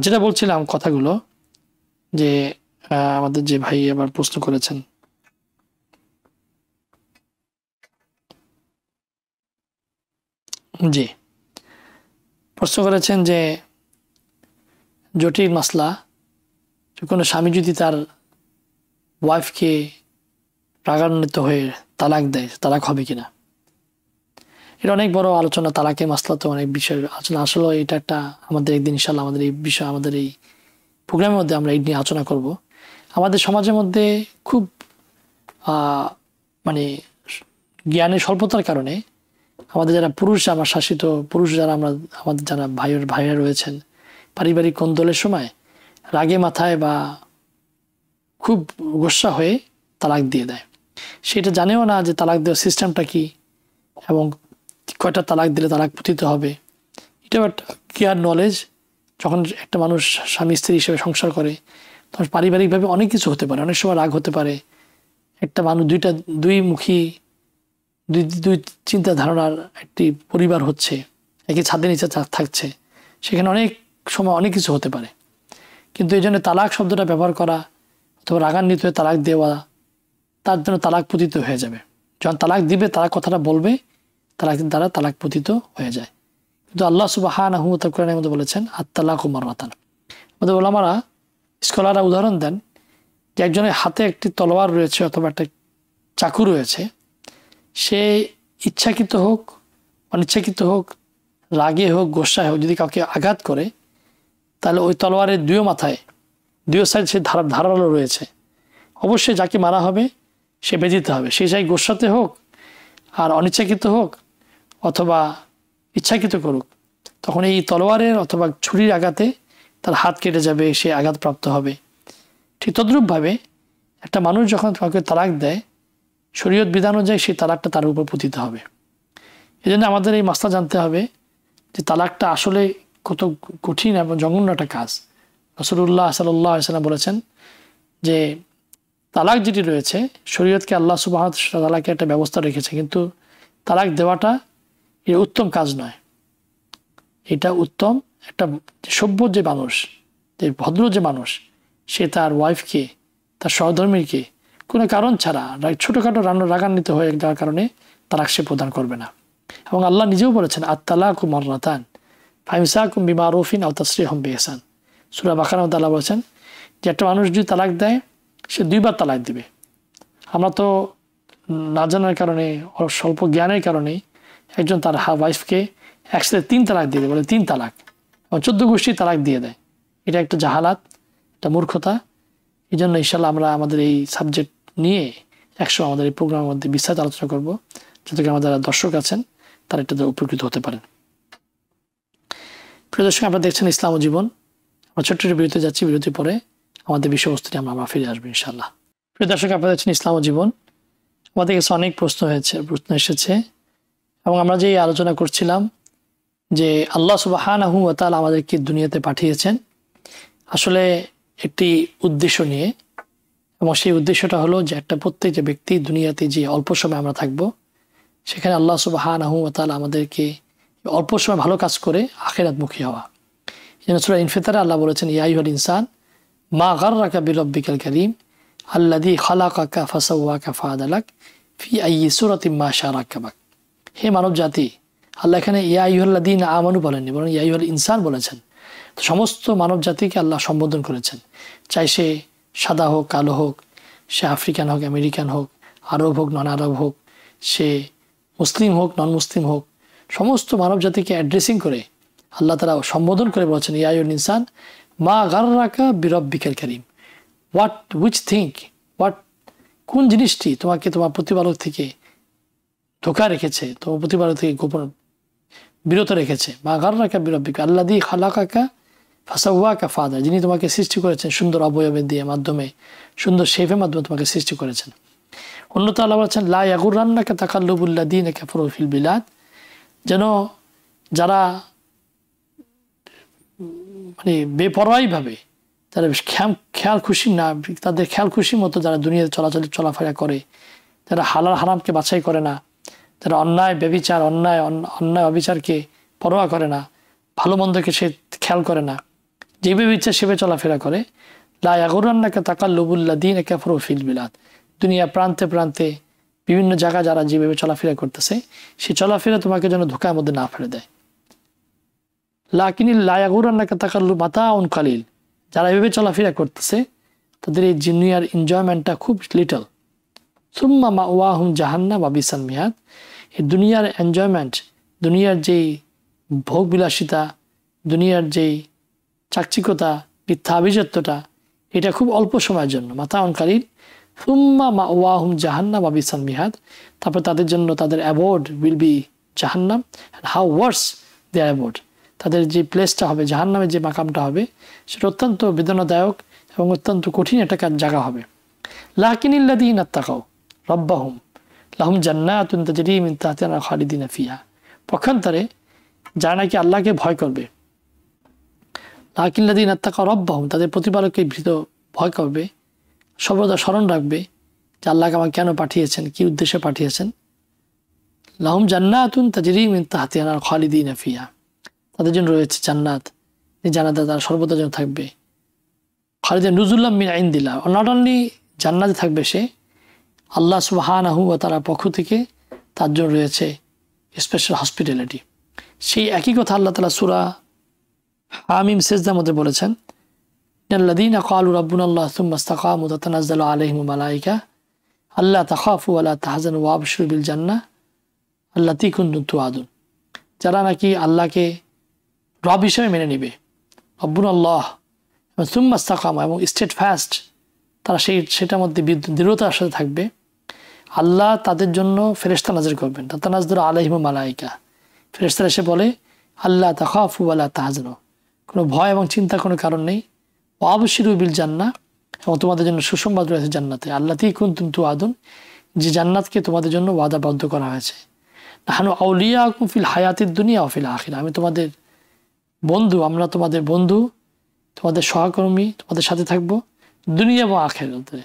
যেটা বলছিলাম কথাগুলো, যে আমাদের যে ভাই আবার প্রশ্ন করেছেন, জি প্রশ্ন করেছেন যে জটিল মাসলা, কোনো স্বামী যদি তার ওয়াইফকে রাগান্বিত হয়ে তালাক দেয়, তালাক হবে কিনা। এটা অনেক বড় আলোচনা, তালাকের মাসলা তো অনেক বিষয় আলোচনা। আসলে এটা একটা আমাদের একদিন ইনশাআল্লাহ আমাদের এই বিষয়, আমাদের এই প্রোগ্রামের মধ্যে আমরা এই নিয়ে আলোচনা করব। আমাদের সমাজের মধ্যে খুব মানে জ্ঞানের স্বল্পতার কারণে আমাদের যারা পুরুষ, আমার শাসিত পুরুষ যারা আমাদের যারা ভাইরা রয়েছেন, পারিবারিক কোন্দলের সময় রাগে মাথায় বা খুব গোসা হয়ে তালাক দিয়ে দেয়। সেটা জানেও না যে তালাক দেওয়ার সিস্টেমটা কি এবং কয়টা তালাক দিলে তালাক পতিত হবে। এটাও একটা ক্লিয়ার নলেজ। যখন একটা মানুষ স্বামী স্ত্রী হিসেবে সংসার করে, তখন পারিবারিকভাবে অনেক কিছু হতে পারে, অনেক সময় রাগ হতে পারে। একটা মানুষ দুই চিন্তা ধারণার একটি পরিবার হচ্ছে, একই ছাদের নিচে থাকছে, সেখানে অনেক সময় অনেক কিছু হতে পারে। কিন্তু এই জন্য তালাক শব্দটা ব্যবহার করা অথবা রাগান্বিত হয়ে তালাক দেওয়া, তার জন্য তালাক পতিত হয়ে যাবে। যখন তালাক দিবে, তালাক কথাটা বলবে, তালাকের দ্বারা তালাক পতিত হয়ে যায়। কিন্তু আল্লাহ সুবহানাহু ওয়া তাআলা কোরআনের মধ্যে বলেছেন আত-তালাকু মাররাতান। আমাদের ওলামারা, স্কলাররা উদাহরণ দেন যে একজনের হাতে একটি তলোয়ার রয়েছে অথবা একটা চাকু রয়েছে, সে ইচ্ছাকৃত হোক অনিচ্ছাকৃত হোক, রাগে হোক গোসায় হোক, যদি কাউকে আঘাত করে, তাহলে ওই তলোয়ারের দুই সাইড সে ধারালো রয়েছে, অবশ্যই যাকে মারা হবে সে বেজিতে হবে। সে চাই গোসাতে হোক আর অনিচ্ছাকৃত হোক অথবা ইচ্ছাকৃত করুক, তখন এই তলোয়ারের অথবা ছুরির আঘাতে তার হাত কেটে যাবে, সে আঘাতপ্রাপ্ত হবে। ঠিক তদ্রূপভাবে একটা মানুষ যখন কাউকে তালাক দেয়, শরীয়ত বিধান অনুযায়ী সেই তালাকটা তার উপর পতিত হবে। এই জন্য আমাদের এই মাসলা জানতে হবে যে তালাকটা আসলে কত কঠিন এবং জঘন্য একটা কাজ। রাসূলুল্লাহ সাল্লাল্লাহু আলাইহি ওয়াসাল্লাম বলেছেন যে তালাক যেটি রয়েছে, শরীয়তকে আল্লাহ সুবহানাহু ওয়া তাআলা একটা ব্যবস্থা রেখেছে, কিন্তু তালাক দেওয়াটা এটা উত্তম কাজ নয়। এটা উত্তম একটা সভ্য যে মানুষ, যে ভদ্র যে মানুষ, সে তার ওয়াইফকে, তার সহধর্মীকে কোনো কারণ ছাড়া ছোটোখাটো রাগান্বিত হয়ে যাওয়ার কারণে তালাক সে প্রদান করবে না। এবং আল্লাহ নিজেও বলেছেন আত-তালাকু মাররাতান ফাইমসাকুম বিমারুফিন আও তাসরিহুম বিইহসান। সূরা বাকারার মধ্যে আল্লাহ বলেছেন যে একটা মানুষ যদি তালাক দেয়, সে 2 বার তালাক দিবে। আমরা তো না জানার কারণে, স্বল্প জ্ঞানের কারণে একজন তার ওয়াইফকে একসাথে 3 তালাক দিয়ে দেয়, বলে 3 তালাক, এবং 14 গোষ্ঠী তালাক দিয়ে দেয়। এটা একটা জাহালাত, একটা মূর্খতা। এই জন্য ইনশাল্লাহ আমরা আমাদের এই সাবজেক্ট নিয়ে একসময় আমাদের এই প্রোগ্রামের মধ্যে বিস্তারিত আলোচনা করব, যাতে আমাদের দর্শক আছেন তারা এটাতে উপকৃত হতে পারেন। প্রিয় দর্শক, আপনারা দেখছেন ইসলাম ও জীবন। আমরা ছোট্ট বিরতি যাচ্ছি, বিরতি পরে আমাদের বিষয়বস্তুটি আমরা ফিরে আসবো ইনশাল্লাহ। প্রিয় দর্শক, আপনারা দেখছেন ইসলাম ও জীবন। আমাদের কাছে অনেক প্রশ্ন এসেছে, এবং আমরা যে আলোচনা করছিলাম যে আল্লাহ সুবহানাহু ওয়া তাআলা আমাদেরকে দুনিয়াতে পাঠিয়েছেন আসলে একটি উদ্দেশ্য নিয়ে, এবং সেই উদ্দেশ্যটা হলো যে প্রত্যেকটা ব্যক্তি দুনিয়াতে যে অল্প সময় আমরা থাকব, সেখানে আল্লাহ সুবহানাহু ওয়া তাআলা আমাদেরকে অল্প সময় ভালো কাজ করে আখিরাতমুখী হওয়া। এই জন্য সূরা ইনফিতারে আল্লাহ বলেছেন, ইয়া আইয়ুহাল ইনসান মা গাররাকা বিরাব্বিকাল কারীম আল্লাযী খালাকাকা ফাসাওয়াকা ফাআদালাক ফি আইয়ি সূরাতিন মা শাআ রাক্কাবাক। হে মানব জাতি, আল্লাহ এখানে ইয়া আইয়ুহাল্লাযীনা আমানু বলেননি, বরং ইয়া আইয়ুহাল ইনসান বলেছেন। তো সমস্ত মানব জাতিকে আল্লাহ সম্বোধন করেছেন, চাই সে সাদা হোক, কালো হোক, সে আফ্রিকান হোক, আমেরিকান হোক, আরব হোক, নন আরব হোক, সে মুসলিম হোক, নন মুসলিম হোক, সমস্ত মানব জাতিকে অ্যাড্রেসিং করে আল্লাহ তাআলা সম্বোধন করে বলেছেন, ইয়া আইয়ুহাল ইনসান মা গাররাকা বিরাব্বিকাল কারীম। কোন জিনিসটি তোমাকে তোমার প্রতিপালক থেকে ধোঁকা রেখেছে, তোমার প্রতিপালক থেকে গোপন বিরত রেখেছে। মা গাররাকা বিরাব্বিকা আল্লাযী খালাকাকা ফাসাওয়াকা ফাআদালাক, যিনি তোমাকে সৃষ্টি করেছেন সুন্দর অবয়বের দিয়ে মাধ্যমে, সুন্দর শেপের মাধ্যমে তোমাকে সৃষ্টি করেছেন। অন্যত আল্লাহ বলেছেন, লা ইয়াগুররান্নাকা তাকাল্লুবুল্লাযীনা কাফারু ফিল বিলাদ, যেন যারা মানে বেপরোয়াইভাবে, তারা খেয়াল খুশি না, তাদের খেয়াল খুশি মতো যারা দুনিয়াতে চলাফেরা করে, যারা হালাল হারামকে বাছাই করে না, যারা অন্যায় ব্যভিচার অন্যায় অবিচারকে পরোয়া করে না, ভালো মন্দকে সে খেয়াল করে না, যেভাবে ইচ্ছা সেভাবে চলাফেরা করে, লা ইয়াগুররান্নাকা তাকাল্লুবুল্লাযীনা কাফারু ফিল বিলাদ, দুনিয়া প্রান্তে প্রান্তে বিভিন্ন জায়গায় যারা যেভাবে চলাফেরা করতেছে, সেই চলাফেরা তোমাকে যেন ধোঁকার মধ্যে না ফেলে দেয়। লাকিনিল লা ইয়াগুররান্নাকা তাকাল্লুবু মাতাউন কালিল, যারা এভাবে চলাফেরা করতেছে তাদের এই দুনিয়ার এনজয়মেন্টটা খুব লিটল। সুম্মা মাওয়াহুম জাহান্নাম ওয়া বিসাল মিহাদ, এই দুনিয়ার এনজয়মেন্ট, দুনিয়ার যেই ভোগ বিলাসিতা, দুনিয়ার যেই চাকচিকতা, মিথ্যা আভিজাত্যটা, এটা খুব অল্প সময়ের জন্য। মাতাউন কালিল সুম্মা মাওয়াহুম জাহান্নাম ওয়া বিসাল মিহাদ, তারপর তাদের জন্য তাদের অ্যাবোর্ড উইল বি জাহান্নাম, and how worse their abode, তাদের যে প্লেসটা হবে, জাহান্নামের যে মাকামটা হবে, সেটা অত্যন্ত বেদনাদায়ক এবং অত্যন্ত কঠিন একটা জায়গা হবে। লাকিনিল্লাযীনা তাকাউ রাব্বাহুম লাহুম জান্নাতুন তাজরি মিন তাহতিহা খালিদিনা ফিহা, পক্ষান্তরে যারা নাকি আল্লাহকে ভয় করবে, লাকিনিল্লাযীনা তাকাউ রাব্বাহুম, তাদের প্রতিপালককে ভয় করবে, সর্বদা স্মরণ রাখবে যে আল্লাহকে আমাকে কেন পাঠিয়েছেন, কি উদ্দেশ্যে পাঠিয়েছেন। লাহুম জান্নাতুন তাজরি মিন তাহতিহা খালিদিনা ফিহা, তাদের জন্য রয়েছে জান্নাত, এই জান্নাতে তারা সর্বদা যেন থাকবে। খালিদিন নুজুল্লাম মিন ইনদিল্লাহ, নট অনলি জান্নাতে থাকবে সে, আল্লাহ সুবহানাহু ওয়া তাআলার পক্ষ থেকে তার জন্য রয়েছে স্পেশাল হসপিটালিটি। সেই একই কথা আল্লাহ তাআলা সূরা হামিম সিজদার মধ্যে বলেছেন, ইন্নাল্লাযীনা ক্বালু রাব্বুনাল্লাহ সুম্মা ইসতাকামু তাতানাজ্জালু আলাইহিমুল মালায়েকা আল্লা তাখাফু ওয়া লা তাহজানু ওয়া আবশিরু বিল জান্নাহ আল্লাতী কুনতুম তুআদুন, যারা নাকি আল্লাহকে রব হিসেবে মেনে নিবে, রব্বুনাল্লাহ সুম্মা ইসতাকামু, এবং স্টেড ফাস্ট, তারা সেটার মধ্যে দৃঢ়তার সাথে থাকবে, আল্লাহ তাদের জন্য ফেরেশতা নাজিল করবেন। তাতানাজ্জালু আলাইহিমুল মালায়েকা, ফেরেশতারা এসে বলে, আল্লা তাখাফু ওয়া লা তাহজানু, কোনো ভয় এবং চিন্তার কোনো কারণ নেই, ওয়া আবশিরু বিল জান্নাহ, এবং তোমাদের জন্য সুসংবাদ রয়েছে জান্নাতে, আল্লাতী কুনতুম তুআদুন, যে জান্নাতকে তোমাদের জন্য ওয়াদাবদ্ধ করা হয়েছে। নাহনু আউলিয়াকুম ফিল হায়াতিদ দুনিয়া ওয়া ফিল আখিরাহ, আমি তোমাদের বন্ধু, আমরা তোমাদের বন্ধু, তোমাদের সহকর্মী, তোমাদের সাথে থাকবো দুনিয়া এবং আখিরাতে।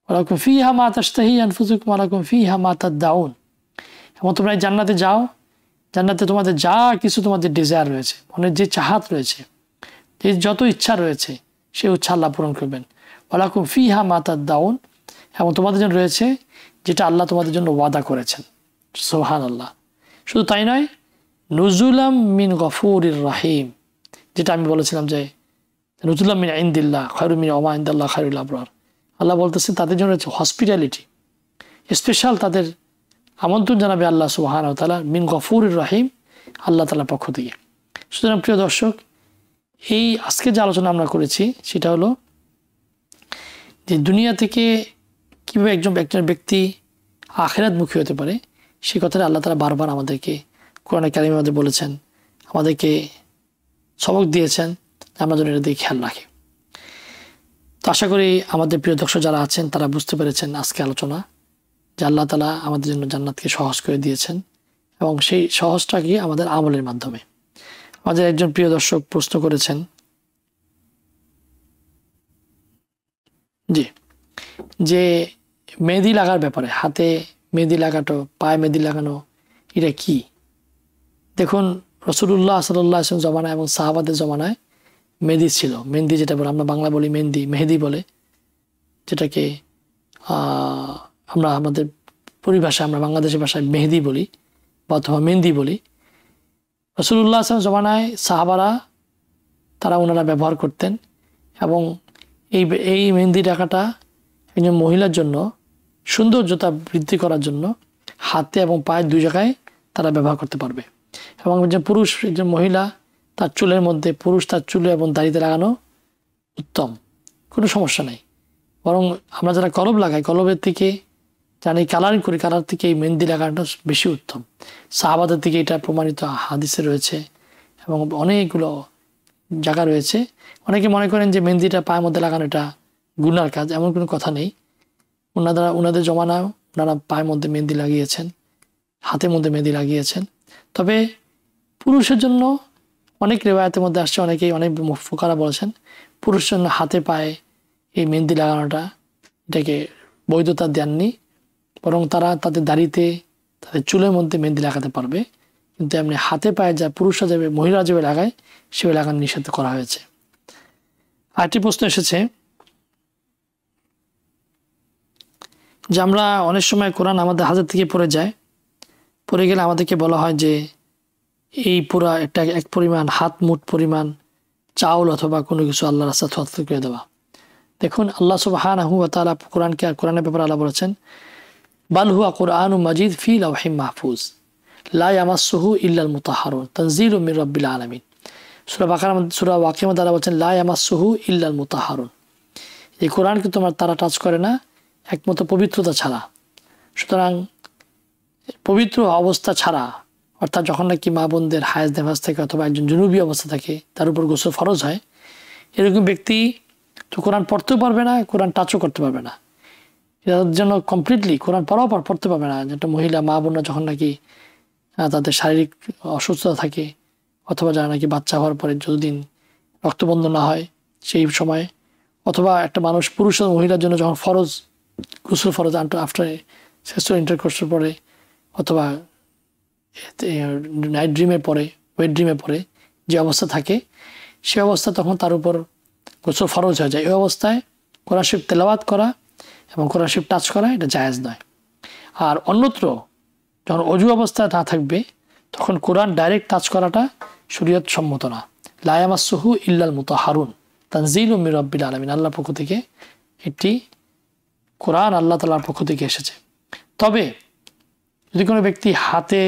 ওয়ালাকুম ফিহা মা তাশতাহি আনফুসুকুম ওয়ালাকুম ফিহা মা তাদউন, এবং তোমরা এই জান্নাতে যাও, জান্নাতে তোমাদের যা কিছু তোমাদের ডিজায়ার রয়েছে, মনের যে চাহাত রয়েছে, যে যত ইচ্ছা রয়েছে, সেই ইচ্ছা আল্লাহ পূরণ করবেন। ওয়ালাকুম ফিহা মা তাদউন, এবং তোমাদের জন্য রয়েছে যেটা আল্লাহ তোমাদের জন্য ওয়াদা করেছেন। সুবহানাল্লাহ। শুধু তাই নয়, নুজুলাম মিন গফুরির রাহিম, যেটা আমি বলেছিলাম যে নুজুলাম মিন ইনদিল্লাহ খায়রুম মিন ওমা ইনদাল্লাহ খায়রুল আবরার, আল্লাহ বলতেছেন তাদের জন্য হচ্ছে হসপিটালিটি, স্পেশাল তাদের আমন্ত্রণ জানাবে আল্লাহ সুবহানাহু ওয়া তাআলা মিন গফুরির রাহিম, আল্লাহ তাআলার পক্ষ থেকে। সুতরাং প্রিয় দর্শক, এই আজকে যে আলোচনা আমরা করেছি সেটা হলো যে দুনিয়া থেকে কীভাবে একজন ব্যক্তি আখিরাতমুখী হতে পারে, সেই কথাটা আল্লাহ তাআলা বারবার আমাদেরকে কোরআনে কারিমের মধ্যে বলেছেন, আমাদেরকে সবক দিয়েছেন, আমরা যেন এটা দিয়ে খেয়াল রাখি। তো আশা করি আমাদের প্রিয় দর্শক যারা আছেন তারা বুঝতে পেরেছেন আজকে আলোচনা যে আল্লাহ তাআলা আমাদের জন্য জান্নাতকে সহজ করে দিয়েছেন, এবং সেই সহজটাকে আমাদের আমলের মাধ্যমে। আমাদের একজন প্রিয় দর্শক প্রশ্ন করেছেন জি, যে মেহেদি লাগার ব্যাপারে, হাতে মেহেদি লাগানো, পায়ে মেহেদি লাগানো, এটা কি? দেখুন, রাসূলুল্লাহ সাল্লাল্লাহু আলাইহি ওয়াসাল্লাম জমানায় এবং সাহাবাদের জমানায় মেহেদি ছিল। মেহেদি যেটা বলে, আমরা বাংলা বলি মেহেদি, মেহেদি বলে, যেটাকে আমরা আমাদের পরিভাষায়, আমরা বাংলাদেশের ভাষায় মেহেদি বলি বা অথবা মেহেদি বলি। রাসূলুল্লাহ সাল্লাল্লাহু আলাইহি ওয়াসাল্লাম জমানায় সাহাবারা তারা ওনারা ব্যবহার করতেন, এবং এই মেহেদি টাকাটা একজন মহিলার জন্য সৌন্দর্যতা বৃদ্ধি করার জন্য হাতে এবং পায়ে দুই জায়গায় তারা ব্যবহার করতে পারবে। এবং যে পুরুষ, একজন মহিলা তার চুলের মধ্যে, পুরুষ তার চুলে এবং দাড়িতে লাগানো উত্তম, কোনো সমস্যা নেই। বরং আমরা যারা কলব লাগাই, কলবের থেকে যারা কালারিং করি, কালার থেকে এই মেহেদি লাগানোটা বেশি উত্তম। সাহাবাদের থেকে এটা প্রমাণিত হাদিসে রয়েছে এবং অনেকগুলো জায়গা রয়েছে। অনেকে মনে করেন যে মেহেদিটা পায়ের মধ্যে লাগানো এটা গুনার কাজ, এমন কোনো কথা নেই। ওনাদের জমানায় ওনারা পায়ের মধ্যে মেহেদি লাগিয়েছেন, হাতের মধ্যে মেহেদি লাগিয়েছেন। তবে পুরুষের জন্য অনেক রেওয়ায়তের মধ্যে আসছে, অনেক ফুকারা বলেছেন পুরুষের জন্য হাতে পায়ে এই মেহেদি লাগানোটা এটাকে বৈধতা দেননি, বরং তারা তাদের দাড়িতে, তাদের চুলের মধ্যে মেহেদি লাগাতে পারবে, কিন্তু এমনি হাতে পায়ে যা পুরুষরা যাবে, মহিলা যাবে লাগায়, সেভাবে লাগানো নিষেধ করা হয়েছে। আরেকটি প্রশ্ন এসেছে যে আমরা অনেক সময় কোরআন আমাদের হাতের থেকে পড়ে যায়, পড়ে গেলে আমাদেরকে বলা হয় যে এই পুরা একটা এক পরিমাণ, হাত মুঠ পরিমাণ চাউল অথবা কোনো কিছু আল্লাহর রাস্তায় খরচ করে দেওয়া। দেখুন, আল্লাহ সুবহানাহু ওয়া তাআলা কোরআনের ব্যাপারে আল্লাহ বলেছেন, বাল হুয়া কুরআনুম মাজিদ ফি লাওহিম মাহফুজ লা ইয়ামাসসুহু ইল্লাল মুতাহহারুন তানজিলুম মির রাব্বিল আলামিন। সূরা ওয়াকিয়া মধ্যে আল্লাহ বলেছেন, লা ইয়ামাসসুহু ইল্লাল মুতাহহারুন, এই কোরআনকে তারা টাচ করে না একমাত্র পবিত্রতা ছাড়া। সুতরাং পবিত্র অবস্থা ছাড়া, অর্থাৎ যখন নাকি মা বোনদের হায়েজ নেফাজ থাকে অথবা একজন জুনুবি অবস্থা থাকে, তার উপর গোসল ফরজ হয়, এরকম ব্যক্তি তো কোরআন পড়তেও পারবে না, কোরআন টাচও করতে পারবে না। এটার জন্য কমপ্লিটলি কোরআন পড়াও পড়তে পারবে না। যেটা মহিলা মা বোনরা যখন নাকি তাদের শারীরিক অসুস্থতা থাকে, অথবা যারা নাকি বাচ্চা হওয়ার পরে যতদিন রক্তবন্ধ না হয় সেই সময়, অথবা একটা মানুষ, পুরুষ ও মহিলার জন্য যখন ফরজ, গোসল ফরজ আফটার সেক্সুয়াল ইন্টারকোর্সের পরে, অথবা নাইট ড্রিমের পরে, ওয়েট ড্রিমের পরে যে অবস্থা থাকে, সে অবস্থা তখন তার উপর গোসল ফরজ হয়ে যায়। এই অবস্থায় কোরআন শরীফ তেলাওয়াত করা এবং কোরআন শরীফ টাচ করা এটা জায়েজ নয়। আর অন্যত্র যখন অজু অবস্থায় না থাকবে, তখন কোরআন ডাইরেক্ট টাচ করাটা শরীয়ত সম্মত না। লা ইয়ামাসসুহু ইল্লাল মুতাহহারুন তানজিলুম মির রাব্বিল আলামিন, আল্লাহর পক্ষ থেকে একটি কোরআন আল্লাহ তাআলার পক্ষ থেকে এসেছে। তবে যদি কোনো ব্যক্তি হাতে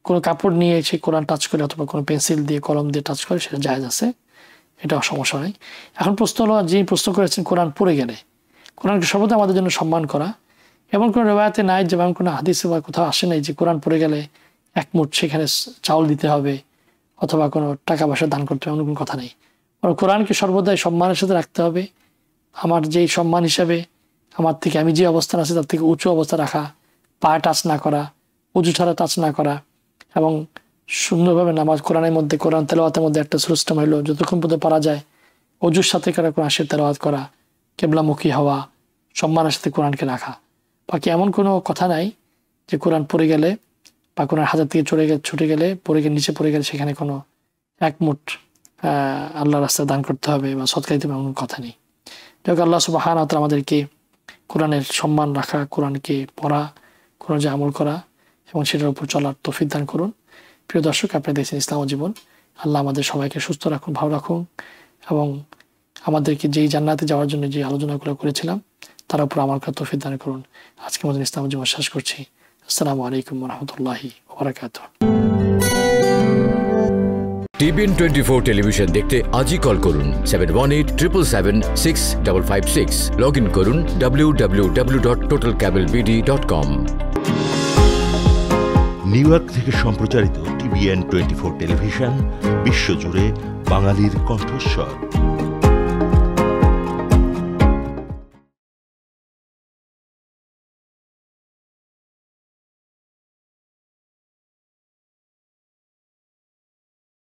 কোনো কাপড় নিয়ে সে কোরআন টাচ করে অথবা কোনো পেন্সিল দিয়ে, কলম দিয়ে টাচ করে, সেটা জায়েজ আছে, এটা সমস্যা নেই। এখন প্রশ্ন হলো, যিনি প্রশ্ন করেছেন কোরআন পড়ে গেলে, কোরআনকে সর্বদা আমাদের জন্য সম্মান করা, এমন কোনো রেওয়ায়াতে নাই, যেমন কোনো হাদিসে বা কোথাও আসে নাই যে কোরআন পড়ে গেলে এক মুঠ সেখানে চাউল দিতে হবে অথবা কোনো টাকা পয়সা দান করতে হবে, এমন কোনো কথা নেই। বরং কোরআনকে সর্বদাই সম্মানের সাথে রাখতে হবে। আমার যেই সম্মান হিসাবে, আমার থেকে, আমি যে অবস্থান আছে তার থেকে উঁচু অবস্থা রাখা, পায়ে টাচ না করা, উঁচু ছাড়া টাচ না করা, এবং সুন্দরভাবে নামাজ, কোরআনের মধ্যে, কোরআন তেলাওয়াতের মধ্যে একটা সিস্টেম হইলো যতক্ষণ পর্যন্ত পারা যায় অজুর সাথে করে কোরআন শরীফ তেলাওয়াত করা, কেবলামুখী হওয়া, সম্মানের সাথে কোরআনকে রাখা। বাকি এমন কোনো কথা নাই যে কোরআন পড়ে গেলে বা কোরআন হাজার থেকে ছুটে গেলে, পড়ে গেলে, নিচে পড়ে গেলে সেখানে কোনো এক মুঠ আল্লাহ রাস্তায় দান করতে হবে বা সদকা দিতে হবে, এমন কথা নেই। যাক, আল্লাহ সুবহানাহু ওয়া তাআলা আমাদেরকে কোরআনের সম্মান রাখা, কোরআনকে পড়া, কোরআন যে আমল করা এবং সেটার উপর চলার তৌফিক দান করুন। প্রিয় দর্শক, আপনারা দেখছেন ইসলাম ও জীবন। আল্লাহ আমাদের সবাইকে সুস্থ রাখুন, ভালো রাখুন, এবং আমাদেরকে যেই জান্নাতে যাওয়ার জন্য যে আলোচনাগুলো করেছিলাম তার উপর আমার তৌফিক দান করুন। আজকের মতো ইসলাম ও জীবন শেষ করছি। আসসালামু আলাইকুম ওয়া রাহমাতুল্লাহি ওয়া বারাকাতুহু। TBN 24 টেলিভিশন দেখতে আজই কল করুন 7187776556। লগ ইন করুন www.totalcablebd.com। নিউ ইয়র্ক থেকে সম্প্রচারিত TBN 24 টেলিভিশন বিশ্বজুড়ে বাঙালির কণ্ঠস্বর।